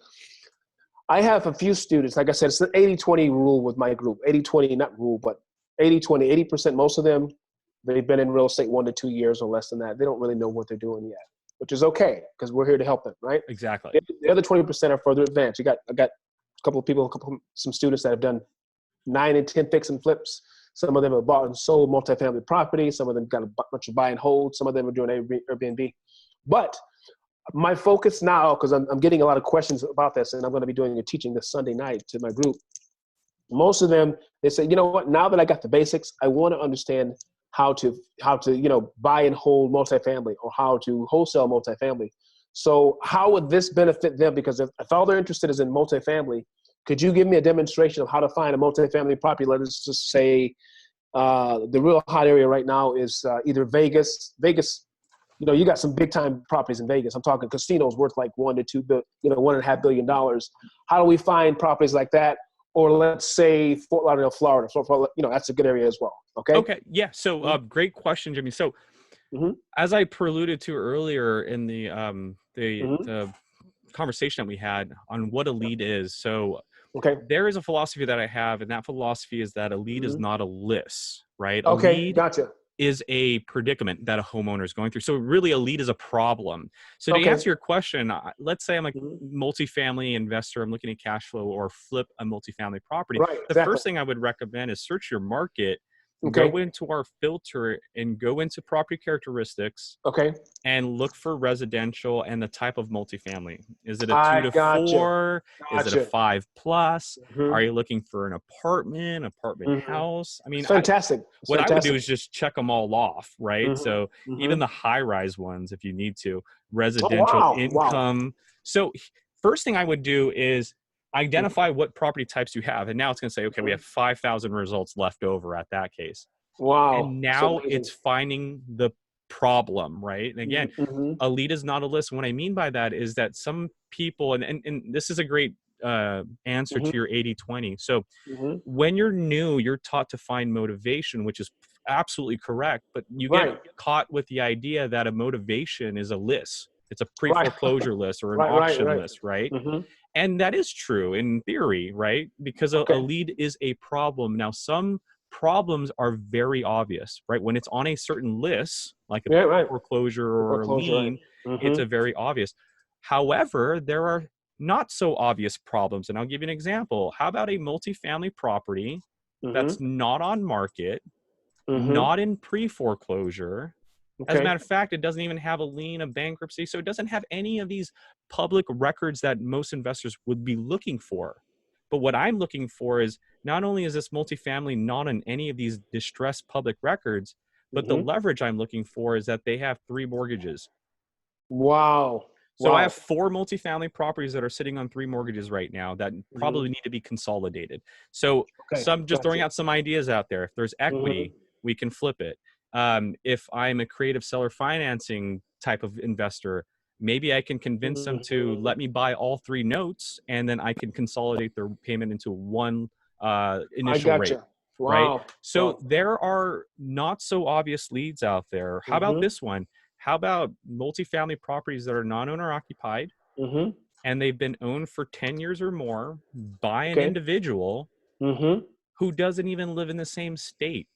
I have a few students, like I said, it's the 80-20 rule with my group. 80-20, not rule, but 80-20, 80%, most of them, they've been in real estate 1 to 2 years or less than that. They don't really know what they're doing yet, which is okay, because we're here to help them, right? Exactly. The other 20% are further advanced. I got a couple of people, some students that have done 9 and 10 fix and flips. Some of them have bought and sold multifamily property. Some of them got a bunch of buy and hold. Some of them are doing Airbnb. But my focus now, because I'm getting a lot of questions about this, and I'm going to be doing a teaching this Sunday night to my group. Most of them, they say, you know what? Now that I got the basics, I want to understand how to buy and hold multifamily, or how to wholesale multifamily. So how would this benefit them? Because if all they're interested is in multifamily, could you give me a demonstration of how to find a multifamily property? Let's just say the real hot area right now is either Vegas. Vegas, you got some big time properties in Vegas. I'm talking casinos worth like $1.5 billion. How do we find properties like that? Or let's say Fort Lauderdale, Florida. That's a good area as well. Okay. Yeah. So great question, Jimmy. So as I preluded to earlier in the conversation that we had on what a lead is. So there is a philosophy that I have, and that philosophy is that a lead is not a list, right? A lead is a predicament that a homeowner is going through. So really a lead is a problem. So to answer your question, let's say I'm a multifamily investor, I'm looking at cash flow or flip a multifamily property. The first thing I would recommend is search your market, go into our filter and go into property characteristics and look for residential and the type of multifamily. Is it a 2 to 4? Is it a 5+? Are you looking for an apartment house? I mean, fantastic. I would do is just check them all off, right? So even the high-rise ones, if you need to, residential income. So first thing I would do is identify what property types you have. And now it's going to say, okay, we have 5,000 results left over at that case. Wow. And now it's finding the problem, right? And again, a lead is not a list. What I mean by that is that some people, and this is a great answer to your 80-20. So when you're new, you're taught to find motivation, which is absolutely correct. But you get caught with the idea that a motivation is a list. It's a Right. pre-foreclosure list or an auction Right. list, right? Mm-hmm. And that is true in theory, right? Because a Okay. lead is a problem. Now, some problems are very obvious, right? When it's on a certain list, like a Yeah, right. foreclosure The or a foreclosure, right. lien, it's Mm-hmm. a very obvious. However, there are not so obvious problems. And I'll give you an example. How about a multifamily property Mm-hmm. that's not on market, Mm-hmm. not in pre-foreclosure? As a Okay. matter of fact, it doesn't even have a lien of bankruptcy. So it doesn't have any of these public records that most investors would be looking for. But what I'm looking for is not only is this multifamily not on any of these distressed public records, but the Mm-hmm. leverage I'm looking for is that they have 3 mortgages. Wow. So I have Wow. 4 multifamily properties that are sitting on 3 mortgages right now that Mm-hmm. probably need to be consolidated. So Okay. some just throwing Gotcha. out some ideas out there. If there's Mm-hmm. equity, we can flip it. If I'm a creative seller financing type of investor, maybe I can convince them to Mm-hmm. let me buy all 3 notes, and then I can consolidate their payment into one I initial rate, gotcha. right? Wow. So Wow. there are not so obvious leads out there. How about Mm-hmm. this one? How about multifamily properties that are non-owner occupied Mm-hmm. and they've been owned for 10 years or more by an Okay. individual Mm-hmm. who doesn't even live in the same state?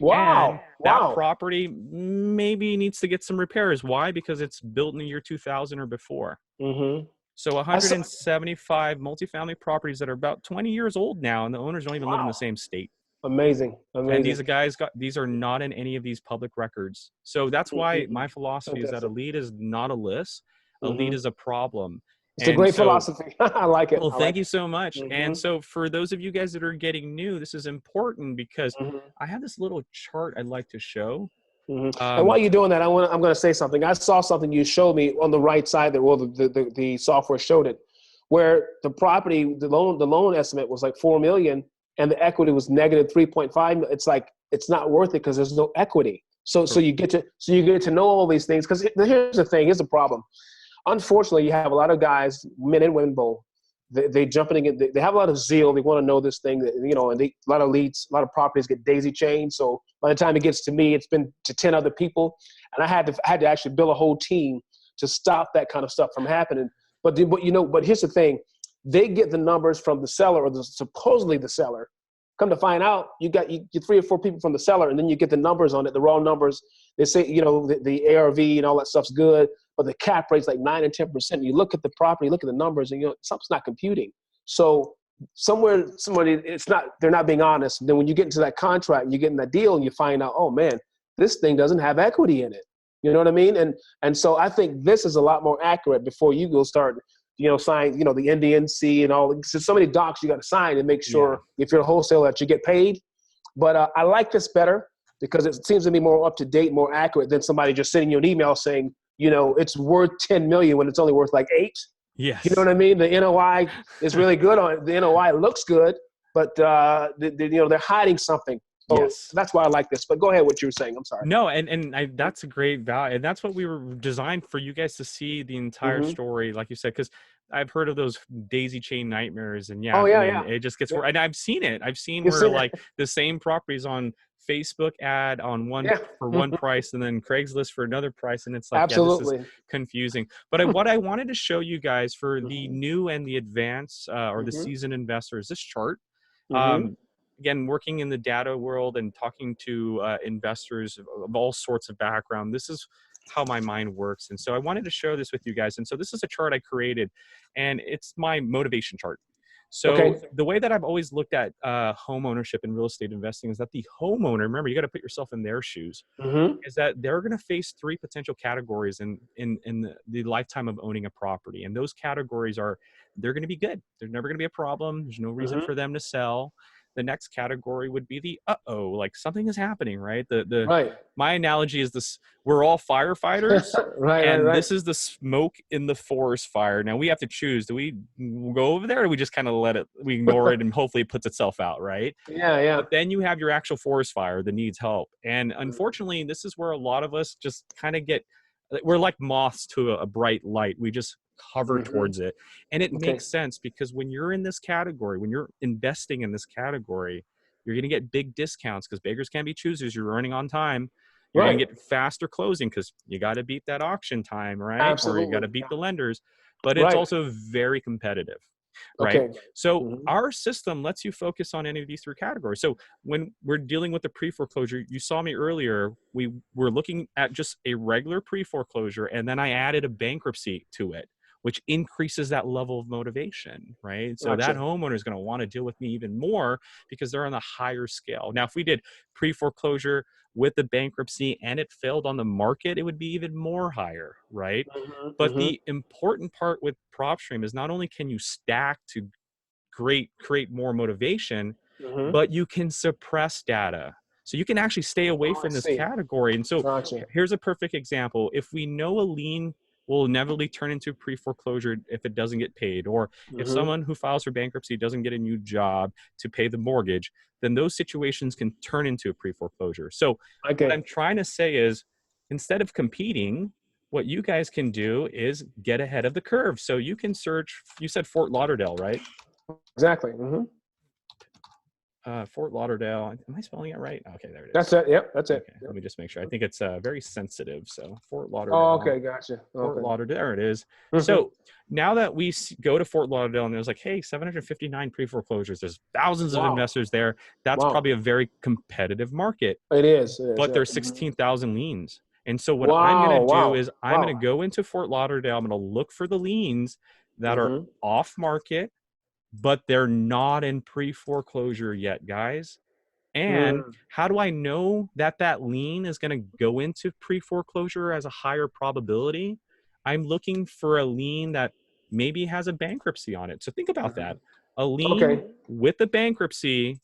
And Wow. that Wow. property maybe needs to get some repairs. Why? Because it's built in the year 2000 or before. Mm-hmm. So I saw, 175 multifamily properties that are about 20 years old now, and the owners don't even live in the wow. same state. Amazing. And Amazing. these are not in any of these public records. So that's why Mm-hmm. my philosophy is that a Fantastic. lead is not a list. A lead Mm-hmm. is a problem. It's a And great so, philosophy. I like it. well, I like thank you so much. it. And Mm-hmm. so for those of you guys that are getting new, this is important because Mm-hmm. I have this little chart I'd like to show. Mm-hmm. And while Um, you're doing that, I'm going to say something. I saw something you showed me on the right side there. Well, the software showed it, where the property, the loan estimate was like 4 million, and the equity was negative 3.5. It's like it's not worth it because there's no equity. So you get to know all these things. Because here's the thing. Here's the problem. Unfortunately, you have a lot of guys, men and women both. They jumping in. They have a lot of zeal. They want to know this thing. And a lot of leads, a lot of properties get daisy chained. So by the time it gets to me, it's been to 10 other people, and I had to actually build a whole team to stop that kind of stuff from happening. But here's the thing: they get the numbers from the seller or supposedly the seller. Come to find out, you get 3 or 4 people from the seller, and then you get the numbers on it, the raw numbers. They say, the ARV and all that stuff's good, but the cap rate's like 9 and 10%. You look at the property, look at the numbers, and something's not computing. So somebody, they're not being honest. Then when you get into that contract, you get in that deal, and you find out, oh man, this thing doesn't have equity in it. You know what I mean? And so I think this is a lot more accurate before you go start sign, the NDNC and all. So many docs you got to sign and make yeah. sure if you're a wholesaler that you get paid. But I like this better because it seems to be more up to date, more accurate than somebody just sending you an email saying, it's worth 10 million when it's only worth like 8. You know Yes. what I mean? The NOI is really good on it. The NOI looks good, but they're hiding something. So Yes. that's why I like this. But go ahead, what you were saying. I'm sorry. No, that's a great value, and that's what we were designed for you guys to see the entire Mm-hmm. story, like you said, because I've heard of those daisy chain nightmares, and yeah, Oh I yeah, mean, yeah, it just gets yeah. worse. And I've seen it. I've seen You've where seen it. like the same properties on Facebook ad on one Yeah. for one Mm-hmm. price, and then Craigslist for another price, and it's like, yeah, this is Absolutely. confusing. But what I wanted to show you guys for the Mm-hmm. new and the advanced or the Mm-hmm. seasoned investors, this chart. Mm-hmm. Um, Again, working in the data world and talking to investors of all sorts of background, this is how my mind works. And so I wanted to share this with you guys. And so this is a chart I created, and it's my motivation chart. So Okay. the way that I've always looked at home ownership and real estate investing is that the homeowner, remember, you got to put yourself in their shoes, Mm-hmm. is that they're going to face 3 potential categories in the lifetime of owning a property. And those categories are, they're going to be good. There's never going to be a problem. There's no reason Mm-hmm. for them to sell. The next category would be the like something is happening, right? The Right. My analogy is this: we're all firefighters, and Right. this is the smoke in the forest fire. Now we have to choose: do we go over there, or do we just kind of we ignore it, and hopefully it puts itself out, right? Yeah, yeah. But then you have your actual forest fire that needs help. And Mm-hmm. unfortunately, this is where a lot of us just kind of we're like moths to a bright light. We just hover Mm-hmm. towards it. And it Okay. makes sense because when you're in this category, when you're investing in this category, you're going to get big discounts because beggars can't be choosers. You're running on time. You're going Right. to get faster closing because you got to beat that auction time, right? Or you got Absolutely. to beat the lenders, but it's Right. also very competitive, right? Okay. So Mm-hmm. our system lets you focus on any of these three categories. So when we're dealing with the pre-foreclosure, you saw me earlier, we were looking at just a regular pre-foreclosure, and then I added a bankruptcy to it, which increases that level of motivation, right? So that Gotcha. homeowner is going to want to deal with me even more because they're on a higher scale. Now, if we did pre-foreclosure with the bankruptcy and it failed on the market, it would be even more higher, right? Mm-hmm. But Mm-hmm. the important part with Propstream is not only can you stack to create more motivation, Mm-hmm. but you can suppress data. So you can actually stay away Oh, I from this see. category. And so Gotcha. here's a perfect example. If we know a lien will inevitably turn into pre-foreclosure if it doesn't get paid, or if Mm-hmm. someone who files for bankruptcy doesn't get a new job to pay the mortgage, then those situations can turn into a pre-foreclosure. So what Okay. I'm trying to say is, instead of competing, what you guys can do is get ahead of the curve. So you can search, you said Fort Lauderdale, right? Exactly. Mm-hmm. Fort Lauderdale. Am I spelling it right? Okay, there it That's is. it. Yep. That's it. Okay, let Yep. me just make sure. I think it's very sensitive. So Fort Oh, Lauderdale. okay. Gotcha. Fort Okay. Lauderdale, there it is. Mm-hmm. So now that we go to Fort Lauderdale and there's like, hey, 759 pre-foreclosures, there's thousands of Wow. investors there. That's Wow. probably a very competitive market, It is. It is. but Yeah. there's Mm-hmm. 16,000 liens. And so what I'm going to Wow. do Wow. is I'm going Wow. to go into Fort Lauderdale. I'm going to look for the liens that are Mm-hmm. off market, but they're not in pre-foreclosure yet, guys. And Mm. how do I know that that lien is going to go into pre-foreclosure as a higher probability? I'm looking for a lien that maybe has a bankruptcy on it. So think about Mm-hmm. that. A lien Okay. with a bankruptcy,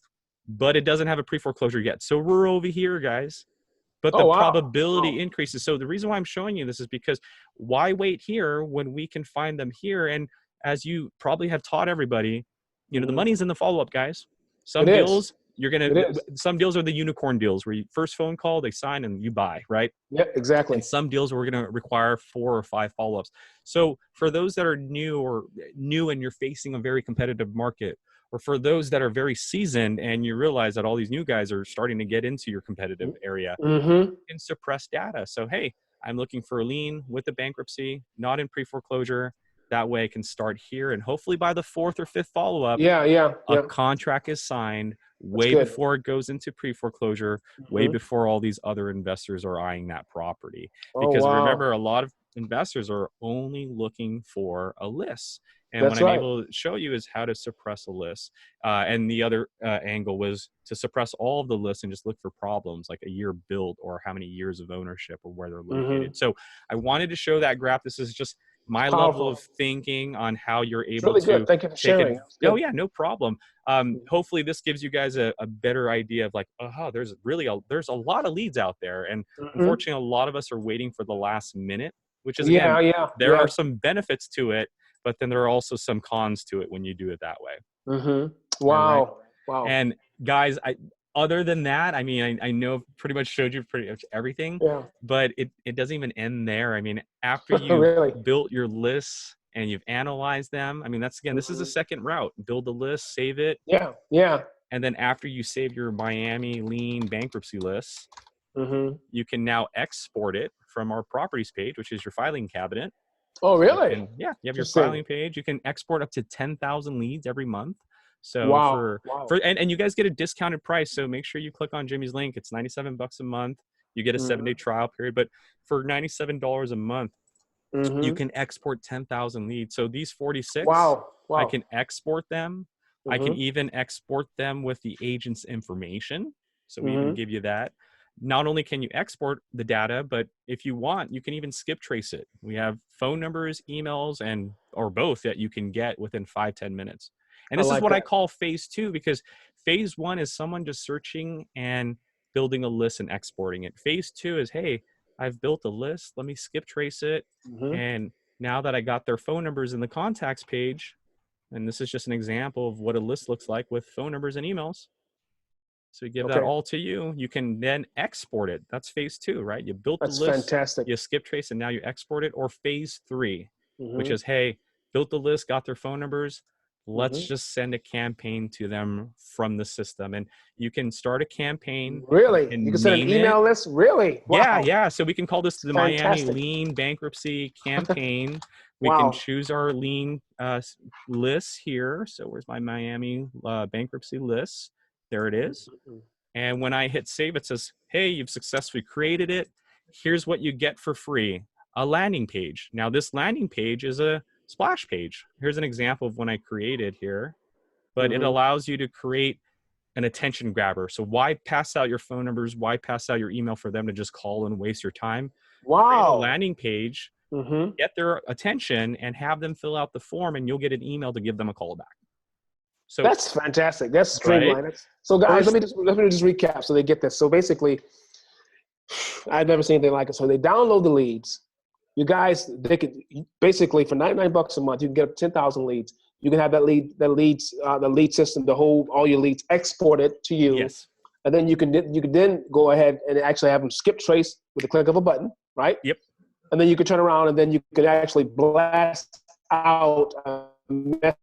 but it doesn't have a pre-foreclosure yet. So we're over here, guys. But the Oh, wow. probability Wow. increases. So the reason why I'm showing you this is because why wait here when we can find them here? And as you probably have taught everybody, the Mm-hmm. money's in the follow-up, guys. It Some is. deals, you're gonna It is. some deals are the unicorn deals where you first phone call, they sign and you buy, right? Yep. Exactly. And some deals we're going to require 4 or 5 follow-ups. So for those that are new and you're facing a very competitive market, or for those that are very seasoned and you realize that all these new guys are starting to get into your competitive area, Mm-hmm. you can suppress data. So hey, I'm looking for a lien with a bankruptcy, not in pre-foreclosure. That way I can start here, and hopefully by the 4th or 5th follow-up, Yeah. Yeah. a Yeah. contract is signed That's way good. before it goes into pre-foreclosure, way Mm-hmm. before all these other investors are eyeing that property. Oh, Because wow. remember, a lot of investors are only looking for a list. And what That's I'm right. able to show you is how to suppress a list. And the other angle was to suppress all of the lists and just look for problems like a year built or how many years of ownership or where they're Mm-hmm. located. So I wanted to show that graph. This is just It's my level of powerful. thinking on how you're It's able really good. to Thank you for take it. sharing. It's Oh good. yeah, no problem. Hopefully this gives you guys a better idea of like, oh, there's a lot of leads out there. And Mm-hmm. unfortunately, a lot of us are waiting for the last minute, which is, again, Yeah. Yeah. there are Yeah. some benefits to it, but then there are also some cons to it when you do it that way. Mm-hmm. All right. Wow. Wow. And guys, other than that, I mean, I know I've pretty much showed you pretty much everything, Yeah. but it doesn't even end there. I mean, after you've Really. built your lists and you've analyzed them, I mean, this is a Mm-hmm. second route. Build a list, save it, Yeah. Yeah. and then after you save your Miami lien bankruptcy list, Mm-hmm. you can now export it from our properties page, which is your filing cabinet. Oh, You really? can, yeah, you have your Interesting. filing page. You can export up to 10,000 leads every month. So Wow. Wow. and you guys get a discounted price. So make sure you click on Jimmy's link. It's $97 a month. You get a 7-day Mm-hmm. trial period, but for $97 a month, you Mm-hmm. can export 10,000 leads. So these 46, Wow. I Wow. can export them. I can Mm-hmm. even export them with the agent's information. So we even Mm-hmm. give you that. Not only can you export the data, but if you want, you can even skip trace it. We have phone numbers, emails, and or both that you can get within 5-10 minutes. And I this is like what I that. call phase 2, because phase 1 is someone just searching and building a list and exporting it. Phase 2 is, hey, I've built a list. Let me skip trace it. Mm-hmm. And now that I got their phone numbers in the contacts page, and this is just an example of what a list looks like with phone numbers and emails. So we give that Okay. all to you. You can then export it. That's phase 2, right? You built the That's list, fantastic. you skip trace, and now you export it. Or phase 3, which Mm-hmm. is, hey, built the list, got their phone numbers. let's just send a campaign to them from the system. And you can start a campaign Really? You can and send an name it. email list? Really? Yeah, Wow. yeah. So we can call this the Miami Fantastic. Lien Bankruptcy Campaign. We can Wow. choose our lien lists here. So where's my Miami bankruptcy list? There it is. And when I hit save, it says, hey, you've successfully created it. Here's what you get for free, a landing page. Now this landing page is a splash page. Here's an example of when I created here, but it allows you to create an attention grabber. So why pass out your phone numbers? Why pass out your email for them to just call and waste your time? Create a Wow. landing page, get their attention, and have them fill out the form, and you'll get an email to give them a call back. So that's fantastic. That's right? streamlined. So guys, First, let me just recap so they get this. So basically, I've never seen anything like it. So they download the leads. You guys, they could basically for $99 a month, you can get up 10,000 leads. You can have the lead system, all your leads exported to you. yes. And then you can then go ahead and actually have them skip trace with the click of a button, right? Yep. And then you could turn around and then you could actually blast out a message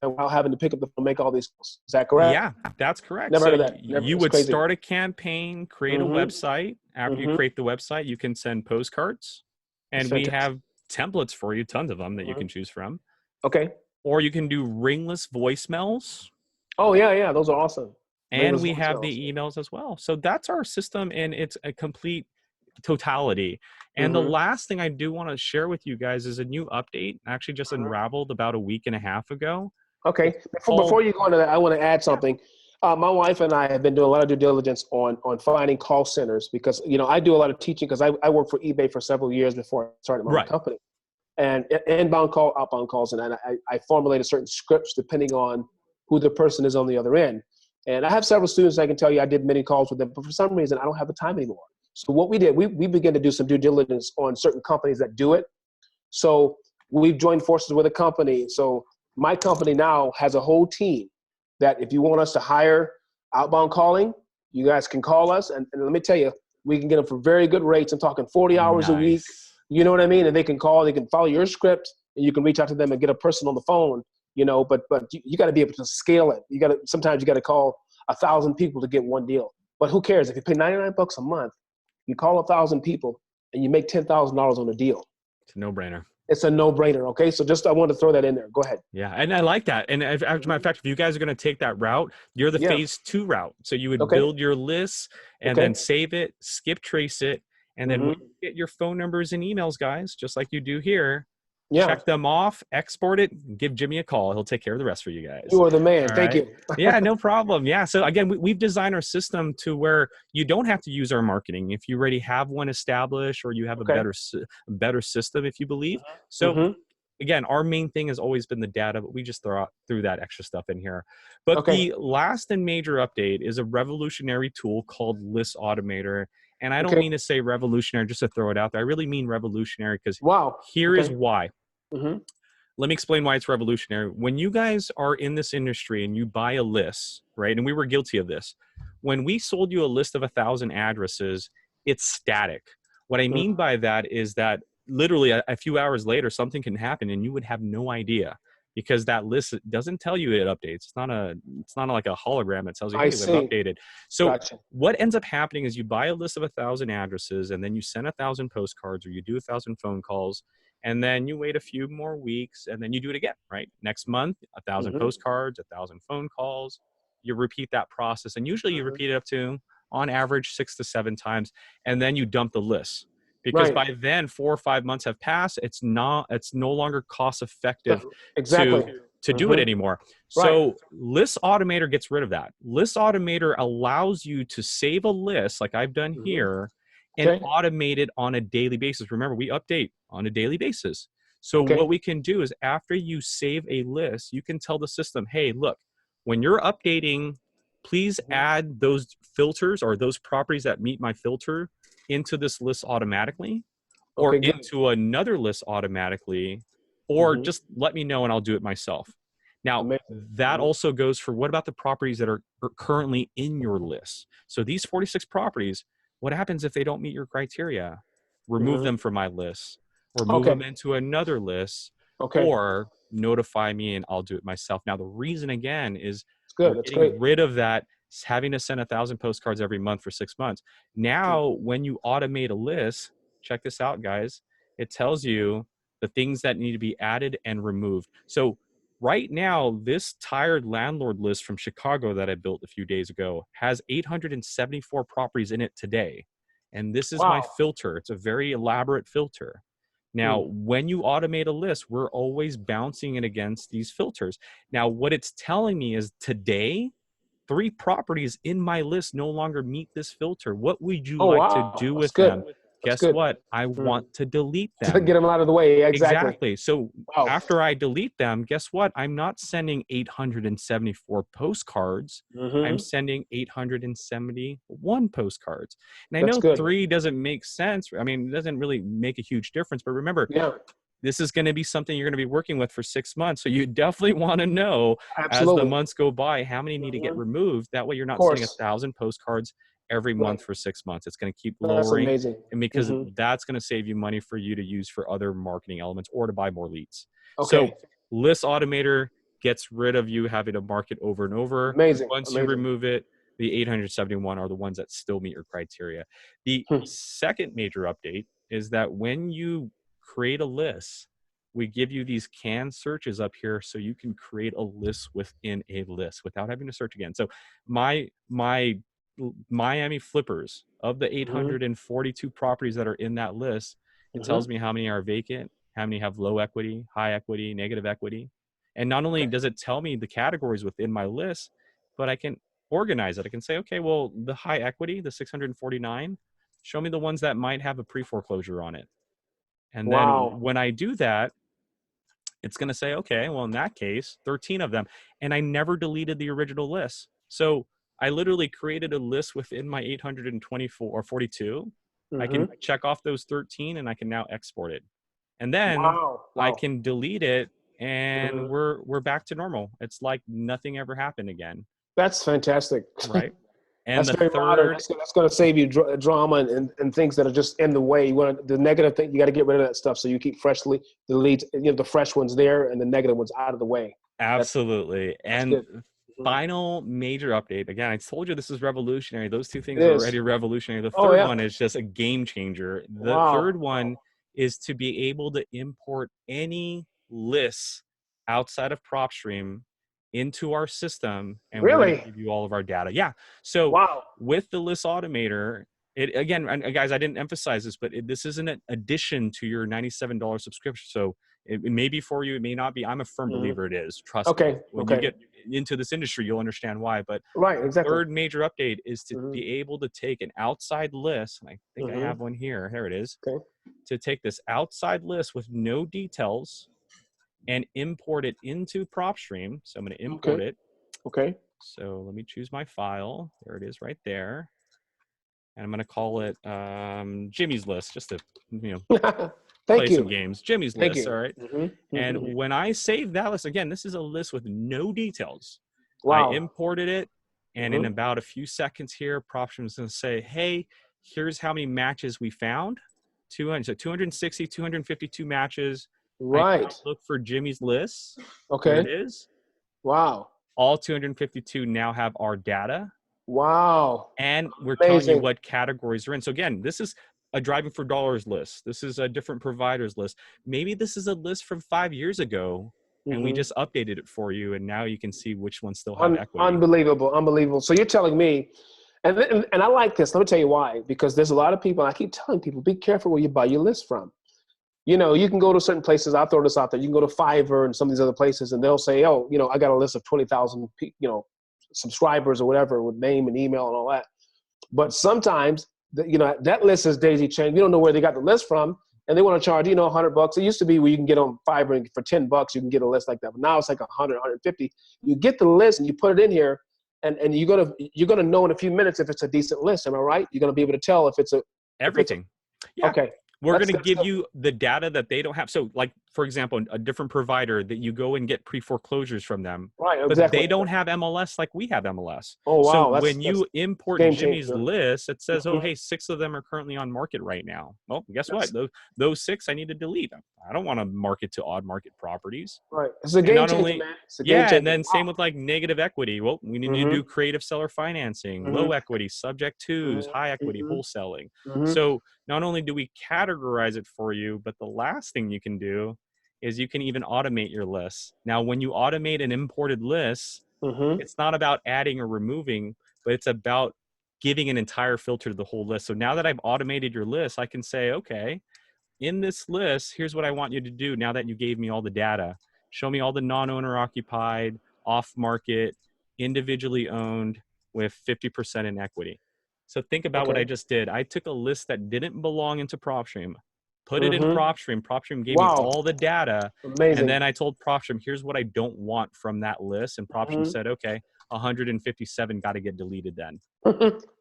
without having to pick up the phone and make all these calls. Is that correct? Yeah, that's correct. Never So heard of that. you would start a campaign, create a website. After you create the website, you can send postcards. And we have templates for you, tons of them that you can choose from. Okay. Or you can do ringless voicemails. Oh, yeah. Those are awesome. And we have the emails as well. So that's our system, and it's a complete totality. And the last thing I do want to share with you guys is a new update, actually just unraveled about a week and a half ago. Okay. Before you go into that, I want to add something. My wife and I have been doing a lot of due diligence on finding call centers because, I do a lot of teaching because I worked for eBay for several years before I started my own company. And inbound call, outbound calls, and I formulated certain scripts depending on who the person is on the other end. And I have several students I can tell you I did many calls with them, but for some reason I don't have the time anymore. So what we did, we began to do some due diligence on certain companies that do it. So we've joined forces with a company. So my company now has a whole team that if you want us to hire outbound calling, you guys can call us. And let me tell you, we can get them for very good rates. I'm talking 40 hours a week. You know what I mean? And they can call, they can follow your script, and you can reach out to them and get a person on the phone, but you got to be able to scale it. Sometimes you got to call 1,000 people to get one deal, but who cares? If you pay $99 a month, you call 1,000 people and you make $10,000 on a deal. It's a no-brainer. It's a no-brainer. Okay. So I wanted to throw that in there. Go ahead. Yeah. And I like that. And as a matter of fact, if you guys are going to take that route, you're the phase 2 route. So you would build your lists and then save it, skip trace it. And then when you get your phone numbers and emails, guys, just like you do here, check them off, export it, give Jimmy a call. He'll take care of the rest for you guys. You are the man. Thank you. Yeah, no problem. Yeah. So again, we've designed our system to where you don't have to use our marketing if you already have one established or you have a better system, if you believe. So again, our main thing has always been the data, but we just threw that extra stuff in here. But the last and major update is a revolutionary tool called List Automator. And I don't mean to say revolutionary just to throw it out there. I really mean revolutionary because here is why. Let me explain why it's revolutionary. When you guys are in this industry and you buy a list, right? And we were guilty of this. When we sold you a list of 1,000 addresses, it's static. What I mean by that is that literally a few hours later, something can happen and you would have no idea because that list doesn't tell you it updates. It's not like a hologram that tells you, hey, we've updated. So what ends up happening is you buy a list of 1,000 addresses and then you send 1,000 postcards or you do 1,000 phone calls. And then you wait a few more weeks and then you do it again, right? Next month, 1,000 postcards, 1,000 phone calls. You repeat that process. And usually you repeat it up to, on average, 6 to 7 times. And then you dump the list. Because by then 4 or 5 months have passed, it's no longer cost effective to do it anymore. So List Automator gets rid of that. List Automator allows you to save a list like I've done here and automate it on a daily basis. Remember, we update on a daily basis. So what we can do is after you save a list, you can tell the system, hey, look, when you're updating, please add those filters or those properties that meet my filter into this list automatically or into another list automatically, or just let me know and I'll do it myself. Now, that also goes for what about the properties that are currently in your list? So these 46 properties, what happens if they don't meet your criteria? Remove them from my list or move them into another list or notify me and I'll do it myself. Now, the reason again is It's good. we're That's getting great. rid of that having to send 1,000 postcards every month for 6 months. Now, when you automate a list, check this out, guys. It tells you the things that need to be added and removed. So right now, this tired landlord list from Chicago that I built a few days ago has 874 properties in it today. And this is my Wow. filter. It's a very elaborate filter. Now, when you automate a list, we're always bouncing it against these filters. Now, what it's telling me is today, 3 properties in my list no longer meet this filter. What would you Oh, like to wow. do That's with good. them? That's Guess good. what? I want to delete To them. get them out of the way. Yeah, exactly. Exactly. So Wow. after I delete them, guess what? I'm not sending 874 postcards. I'm sending 871 postcards. And I That's know good. 3 doesn't make sense. I mean, it doesn't really make a huge difference. But remember, Yeah, this is going to be something you're going to be working with for 6 months. So you definitely want to know as the absolutely. months go by, how many need to get removed. That way you're Of not sending course. 1,000 postcards every Right. month for 6 months. It's going to keep That's lowering. amazing. And because that's going to save you money for you to use for other marketing elements or to buy more leads. Okay. So List Automator gets rid of you having to market over and over. Amazing. Once you remove it, the 871 are the ones that still meet your criteria. The second major update is that when you create a list, we give you these canned searches up here so you can create a list within a list without having to search again. So my Miami flippers, of the 842 properties that are in that list, it tells me how many are vacant, how many have low equity, high equity, negative equity. And not only does it tell me the categories within my list, but I can organize it. I can say, okay, well, the high equity, the 649, show me the ones that might have a pre-foreclosure on it. And then when I do that, it's going to say, okay, well, in that case, 13 of them. And I never deleted the original list. So I literally created a list within my 824 or 42. I can check off those 13 and I can now export it. And then I can delete it and we're back to normal. It's like nothing ever happened again. That's fantastic. Right. And that's the very modern. third, That's going to save you drama and things that are just in the way. You want the negative thing. You got to get rid of that stuff so you keep freshly the leads. You know, the fresh ones there and the negative ones out of the way. Absolutely. That's and good. Final major update. Again, I told you this is revolutionary. Those 2 things are already revolutionary. The third one is just a game changer. The third one is to be able to import any lists outside of Propstream into our system, and we're going to give you all of our data. Yeah. So with the List Automator, it again, and guys, I didn't emphasize this, but this is an addition to your $97 subscription. So it may be for you, it may not be. I'm a firm believer it is. Trust me. When you get into this industry, you'll understand why. But the third major update is to be able to take an outside list, and I think I have one here. Here it is. To take this outside list with no details and import it into Propstream. So I'm going to import it. So let me choose my file. There it is right there. And I'm going to call it Jimmy's List, just to, play some games. Jimmy's List, all right? And when I save that list, again, this is a list with no details. I imported it, and in about a few seconds here, Propstream is going to say, hey, here's how many matches we found. 260, 252 matches. I look for Jimmy's List. There it is. All 252 now have our data. And we're telling you what categories are in. So again, this is a driving for dollars list. This is a different providers list. Maybe this is a list from 5 years ago and we just updated it for you. And now you can see which ones still have equity. Unbelievable. So you're telling me, and I like this. Let me tell you why. Because there's a lot of people, I keep telling people, be careful where you buy your list from. You know, you can go to certain places. I'll throw this out there. You can go to Fiverr and some of these other places, and they'll say, oh, I got a list of 20,000, subscribers or whatever with name and email and all that. But sometimes, that list is daisy chained. You don't know where they got the list from, and they want to charge, $100. It used to be where you can get on Fiverr and for $10, you can get a list like that. But now it's like 100, 150. You get the list and you put it in here, and you're gonna know in a few minutes if it's a decent list. Am I right? You're gonna be able to tell if it's everything. Okay. We're That's going to good give stuff. you the data that they don't have. So like, for example, a different provider that you go and get pre-foreclosures from them, Right, but exactly. they don't have MLS like we have MLS. Oh, So wow, when that's you import game Jimmy's changer. list, it says, oh, Mhm. hey, 6 of them are currently on market right now. Well, guess what? That's Those 6 I need to delete them. I don't want to market to odd market properties. right. It's a And game not changer, only, man. It's a game yeah, and changer. then Wow. same with like negative equity. Well, we need to do Mm-hmm. creative seller financing, low Mm-hmm. equity, subject twos, high equity, Mm-hmm. wholesaling. Mm-hmm. So not only do we categorize it for you, but the last thing you can do is you can even automate your lists. Now, when you automate an imported list, Mm-hmm. it's not about adding or removing, but it's about giving an entire filter to the whole list. So now that I've automated your list, I can say, okay, in this list, here's what I want you to do now that you gave me all the data. Show me all the non-owner occupied, off-market, individually owned with 50% in equity. So think about what I Okay. just did. I took a list that didn't belong into Propstream, put it in Mm-hmm. Propstream. Propstream gave me Wow. all the data. And Amazing. then I told Propstream, here's what I don't want from that list. And Propstream Mm-hmm. said, okay, 157 got to get deleted then.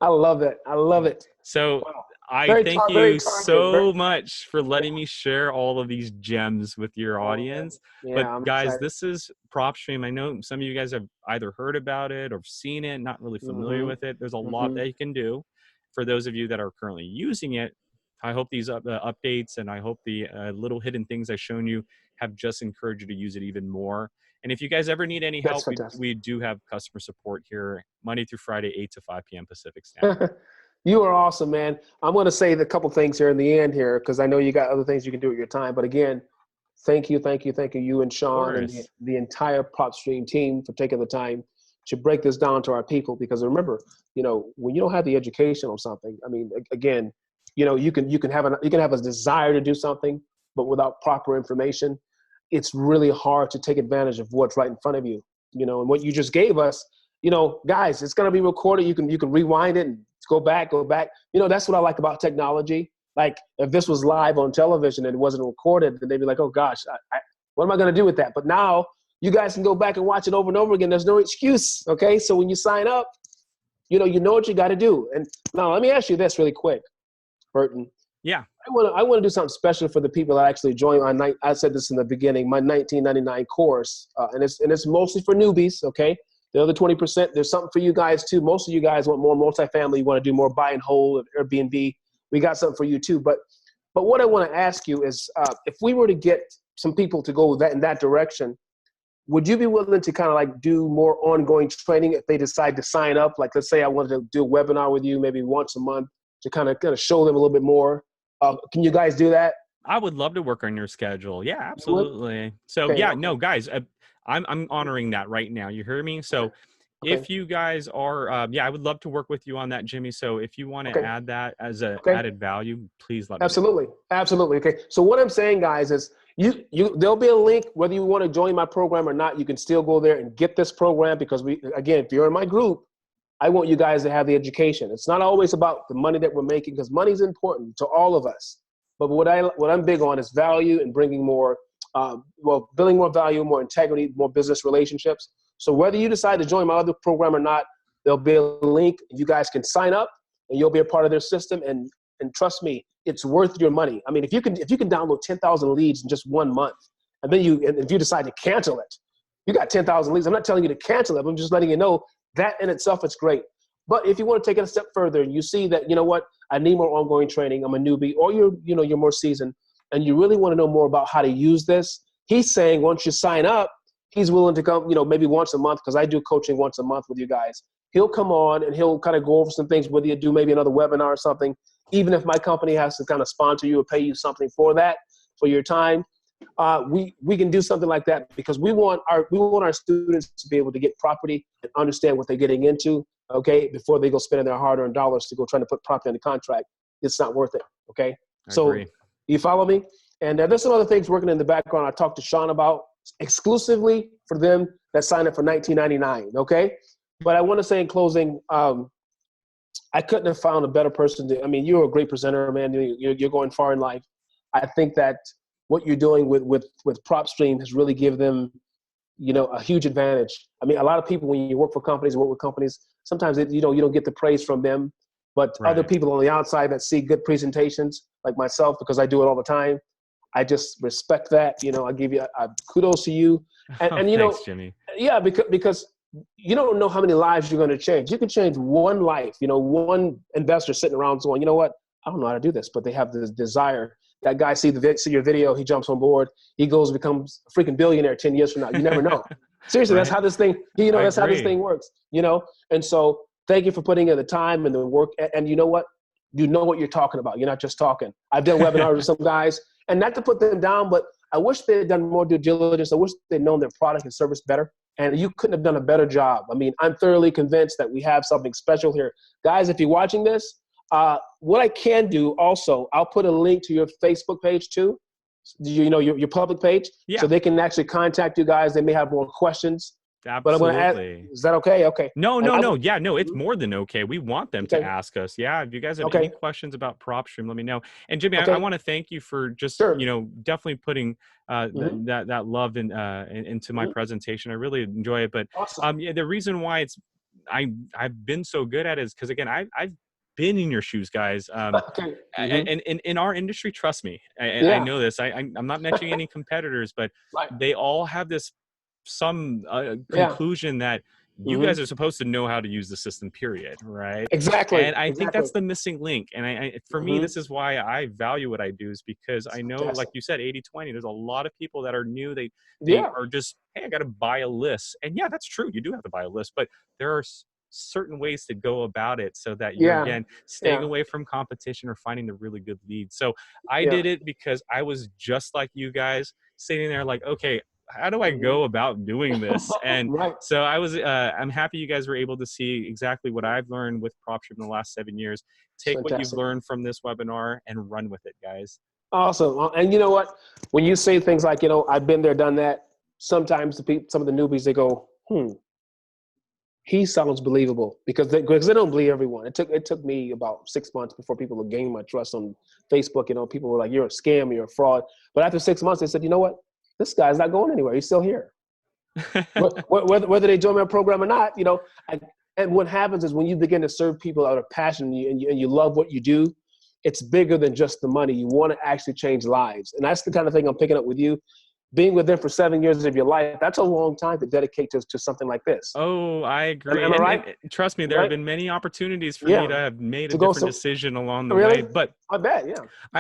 I love it. I love it. So Wow. I thank Very you targeted. Very, so much for yeah. letting me share all of these gems with your Oh man. audience. But Yeah, I'm guys, excited. this is Propstream. I know some of you guys have either heard about it or seen it, not really familiar Mm-hmm. with it. There's a lot Mm-hmm. that you can do. For those of you that are currently using it, I hope these updates and I hope the little hidden things I've shown you have just encouraged you to use it even more. And if you guys ever need any That's help, fantastic. we do have customer support here Monday through Friday, 8 to 5 p.m. Pacific Standard. You are awesome, man. I'm going to say the couple things here in the end here because I know you got other things you can do with your time. But again, thank you, you and Of Sean and course. the entire Propstream team for taking the time to break this down to our people. Because remember, when you don't have the education on something, I mean, again, you can have a desire to do something, but without proper information, it's really hard to take advantage of what's right in front of you. And what you just gave us, guys, it's going to be recorded. You can rewind it and go back. That's what I like about technology. Like if this was live on television and it wasn't recorded, then they'd be like, oh gosh, what am I going to do with that? But now you guys can go back and watch it over and over again. There's no excuse. Okay. So when you sign up, you know what you got to do. And now let me ask you this really quick, Burton. Yeah. I want to do something special for the people that actually join I said this in the beginning, my 1999 course, and it's mostly for newbies. Okay. The other 20%, there's something for you guys too. Most of you guys want more multifamily. You want to do more buy and hold, Airbnb. We got something for you too. But what I want to ask you is, if we were to get some people to go in that direction, would you be willing to kind of like do more ongoing training if they decide to sign up? Like, let's say I wanted to do a webinar with you maybe once a month to kind of show them a little bit more. Can you guys do that? I would love to work on your schedule. Yeah, You would? absolutely. So Okay. yeah, Okay. no, guys, I'm honoring that right now. You hear me? Okay. So Okay. if you guys are, yeah, I would love to work with you on that, Jimmy. So if you want to Okay. add that as a Okay. added value, please let me know. Absolutely. Absolutely. Okay. So what I'm saying, guys, is there'll be a link, whether you want to join my program or not, you can still go there and get this program because again, if you're in my group, I want you guys to have the education. It's not always about the money that we're making because money is important to all of us. But what I'm big on is value and bringing more, building more value, more integrity, more business relationships. So whether you decide to join my other program or not, there'll be a link. You guys can sign up and you'll be a part of their system. And trust me, it's worth your money. I mean, if you can download 10,000 leads in just 1 month, and then if you decide to cancel it, you got 10,000 leads. I'm not telling you to cancel it. I'm just letting you know that in itself is great. But if you want to take it a step further and you see that, you know what, I need more ongoing training, I'm a newbie, or you're more seasoned, and you really want to know more about how to use this, he's saying once you sign up, he's willing to come, maybe once a month, because I do coaching once a month with you guys. He'll come on and he'll kind of go over some things, whether you do maybe another webinar or something, even if my company has to kind of sponsor you or pay you something for that, for your time. We can do something like that because we want our students to be able to get property and understand what they're getting into, okay, before they go spending their hard-earned dollars to go trying to put property in the contract. It's not worth it, okay? I So agree. you follow me? And there's some other things working in the background I talked to Sean about exclusively for them that signed up for $19.99, okay? But I want to say in closing, I couldn't have found a better person you're a great presenter, man. You're going far in life. I think that what you're doing with PropStream has really given them, a huge advantage. I mean, a lot of people, when you work for companies, work with companies, sometimes you don't get the praise from them. But other Right. people on the outside that see good presentations, like myself, because I do it all the time, I just respect that. You know, I give you kudos to you. Oh, And you know, thanks, Jimmy. yeah, because you don't know how many lives you're going to change. You can change one life. You know, one investor sitting around going, you know what, I don't know how to do this, but they have this desire. That guy see your video, he jumps on board, he goes, becomes a freaking billionaire 10 years from now. You never know. Seriously, that's Right. how this thing, you know, I that's how this agree. thing works, you know? And so thank you for putting in the time and the work. And you know what? You know what you're talking about. You're not just talking. I've done webinars with some guys, and not to put them down, but I wish they had done more due diligence. I wish they'd known their product and service better. And you couldn't have done a better job. I mean, I'm thoroughly convinced that we have something special here. Guys, if you're watching this, what I can do also, I'll put a link to your Facebook page too, you know, your public page, Yeah, so they can actually contact you guys. They may have more questions. But I'm going to ask, absolutely. is that okay? Okay. No, And no, no. Yeah, no, it's Mhm. more than okay. We want them to Okay. ask us. Yeah, if you guys have any Okay. questions about PropStream, let me know. And Jimmy, I Okay. want to thank you for just, Sure. definitely putting Hmm. that love into my Hmm. presentation. I really enjoy it. But Awesome. yeah, the reason why I've been so good at it is because again, I've been in your shoes, guys. Okay. Hmm. And in our industry, trust me, and I Yeah. know this. I'm not mentioning any competitors, but Right. they all have this some Yeah. conclusion that you Hmm. guys are supposed to know how to use the system, period, right? Exactly. And I think Exactly. that's the missing link. And for me, Hmm. this is why I value what I do, is because I know, like Fantastic. you said, 80/20. There's a lot of people that are new. They Yeah. are just, hey, I got to buy a list. And yeah, that's true. You do have to buy a list, but there are certain ways to go about it so that you're, Yeah. again, staying Yeah. away from competition or finding the really good leads. So I Yeah. did it because I was just like you guys, sitting there like, okay, how do I Hmm. go about doing this? And Right. so I'm happy you guys were able to see exactly what I've learned with PropStream in the last 7 years. It's Take what you've fantastic. learned from this webinar and run with it, guys. Awesome. And you know what? When you say things like, you know, I've been there, done that, sometimes some of the newbies, they go, he sounds believable, because they don't believe everyone. It took me about 6 months before people would gain my trust on Facebook. You know, people were like, you're a scam, you're a fraud. But after 6 months, they said, you know what? This guy's not going anywhere. He's still here. Whether they join my program or not, you know. And what happens is when you begin to serve people out of passion, and you love what you do, it's bigger than just the money. You want to actually change lives. And that's the kind of thing I'm picking up with you. Being with them for 7 years of your life, that's a long time to dedicate to something like this. Oh, I Am agree. I And right? trust me, there have Right? been many opportunities for me Yeah. to have made a To go different so decision along the way. really? But I bet, yeah.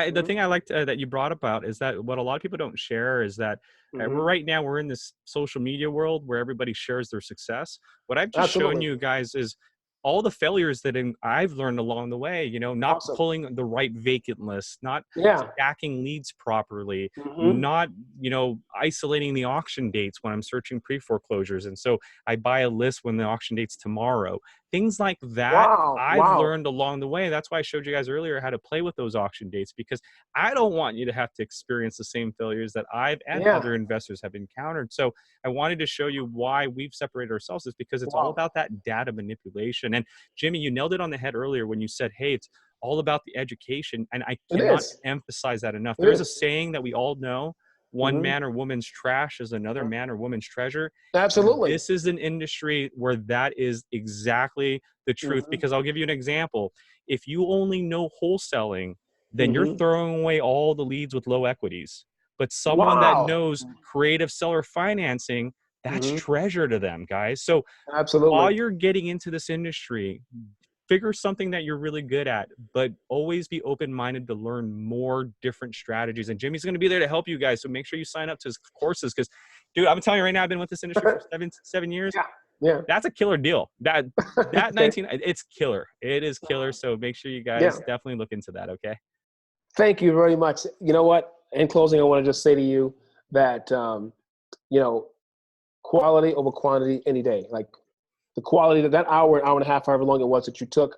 the Mhm. thing I liked that you brought about is that what a lot of people don't share is that Mhm. right now we're in this social media world where everybody shares their success. What I've just shown Absolutely. you guys is all the failures that I've learned along the way, not Awesome. pulling the right vacant list, not Yeah. stacking leads properly, Mhm. not, isolating the auction dates when I'm searching pre-foreclosures. And so I buy a list when the auction date's tomorrow. Things like that Wow. I've Wow. learned along the way. That's why I showed you guys earlier how to play with those auction dates, because I don't want you to have to experience the same failures that I've and Yeah. other investors have encountered. So I wanted to show you why we've separated ourselves, is because it's all Wow. about that data manipulation. And Jimmy, you nailed it on the head earlier when you said, hey, it's all about the education. And I It cannot is. emphasize that enough. It There is a is. saying that we all know: one Mhm. man or woman's trash is another man or woman's treasure. Absolutely. This is an industry where that is exactly the truth. Mhm. Because I'll give you an example. If you only know wholesaling, then you're Mhm. throwing away all the leads with low equities. But someone that Wow. knows creative seller financing, that's Mhm. treasure to them, guys. So while Absolutely. you're getting into this industry, figure something that you're really good at, but always be open-minded to learn more different strategies. And Jimmy's going to be there to help you guys. So make sure you sign up to his courses, because, dude, I'm telling you right now, I've been with this industry for seven years. Yeah. Yeah. That's a killer deal. That Okay. 19, it's killer. It is killer. So make sure you Yeah. guys definitely look into that. Okay. Thank you very much. You know what? In closing, I want to just say to you that, you know, quality over quantity any day. Like the quality that hour, hour and a half, however long it was that you took,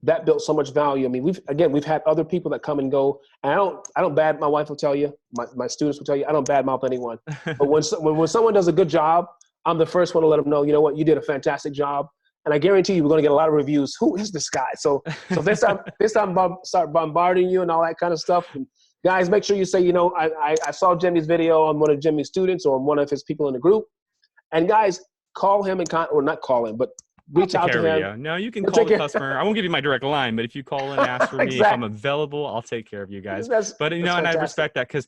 that built so much value. I mean, we've had other people that come and go, and I don't bad. My wife will tell you, my students will tell you, I don't badmouth anyone. But when someone does a good job, I'm the first one to let them know, you know what, you did a fantastic job, and I guarantee you, we're going to get a lot of reviews. Who is this guy? So if they start bombarding you and all that kind of stuff, and guys, make sure you say, you know, I saw Jimmy's video on one of Jimmy's students or one of his people in the group, and guys, call him or not call him, but I'll reach take out to care of him. you. No, you can He'll call take the care. customer. I won't give you my direct line, but if you call and ask for me, if I'm Exactly. available, I'll take care of you guys. That's But that's and I fantastic. respect that because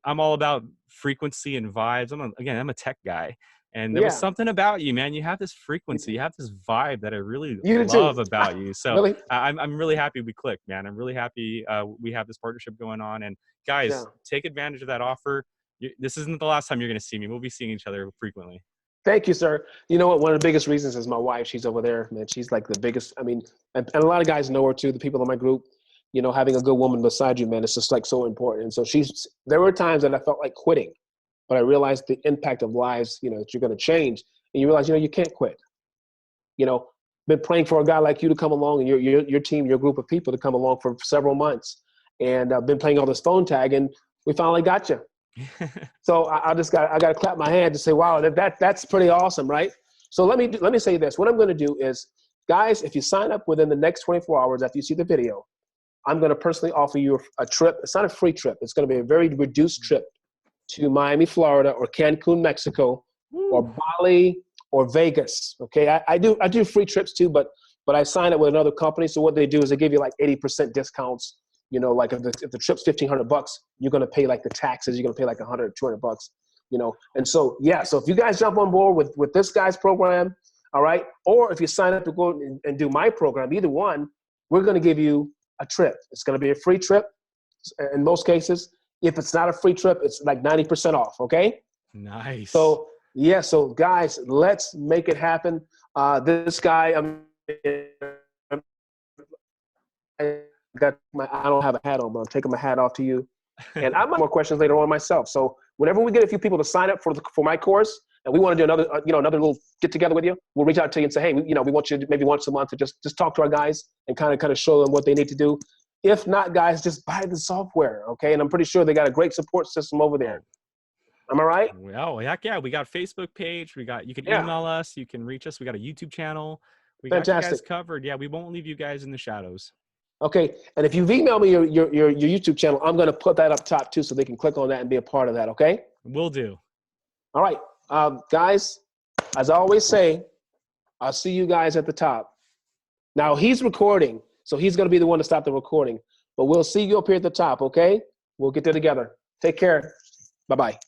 I'm all about frequency and vibes. I'm a tech guy, and there was Yeah, something about you, man. You have this frequency, you have this vibe that I really you do love too. about you. So Really? I'm really happy we clicked, man. I'm really happy we have this partnership going on. And Yeah. guys, take advantage of that offer. This isn't the last time you're going to see me. We'll be seeing each other frequently. Thank you, sir. You know what? One of the biggest reasons is my wife. She's over there, man. She's like the biggest. I mean, and a lot of guys know her too. The people in my group, you know, having a good woman beside you, man, it's just like so important. And so there were times that I felt like quitting, but I realized the impact of lives, you know, that you're going to change. And you realize, you know, you can't quit. You know, been praying for a guy like you to come along and your team, your group of people to come along for several months. And I've been playing all this phone tag and we finally got you. So I got to clap my hand to say, wow, that's pretty awesome, right? So let me say this. What I'm going to do is, guys, if you sign up within the next 24 hours after you see the video, I'm going to personally offer you a trip. It's not a free trip. It's going to be a very reduced trip to Miami, Florida, or Cancun, Mexico, or Bali, or Vegas. Okay, I do free trips too, but I sign up with another company. So what they do is they give you like 80% discounts. You know, like if the trip's $1,500, you're going to pay like the taxes. You're going to pay like $100, $200, you know? And so, yeah. So if you guys jump on board with this guy's program, all right. Or if you sign up to go and do my program, either one, we're going to give you a trip. It's going to be a free trip in most cases. If it's not a free trip, it's like 90% off. Okay. Nice. So yeah. So guys, let's make it happen. This guy, I don't have a hat on, but I'm taking my hat off to you. And I might have more questions later on myself. So whenever we get a few people to sign up for my course, and we want to do another little get together with you, we'll reach out to you and say, hey, we want you to maybe once a month to just talk to our guys and kind of show them what they need to do. If not, guys, just buy the software, okay? And I'm pretty sure they got a great support system over there. Am I right? Oh, heck yeah. We got a Facebook page. You can email us. You can reach us. We got a YouTube channel. We got you guys covered. Yeah, we won't leave you guys in the shadows. Okay, and if you've emailed me your YouTube channel, I'm going to put that up top too so they can click on that and be a part of that, okay? Will do. All right, guys, as I always say, I'll see you guys at the top. Now, he's recording, so he's going to be the one to stop the recording. But we'll see you up here at the top, okay? We'll get there together. Take care. Bye-bye.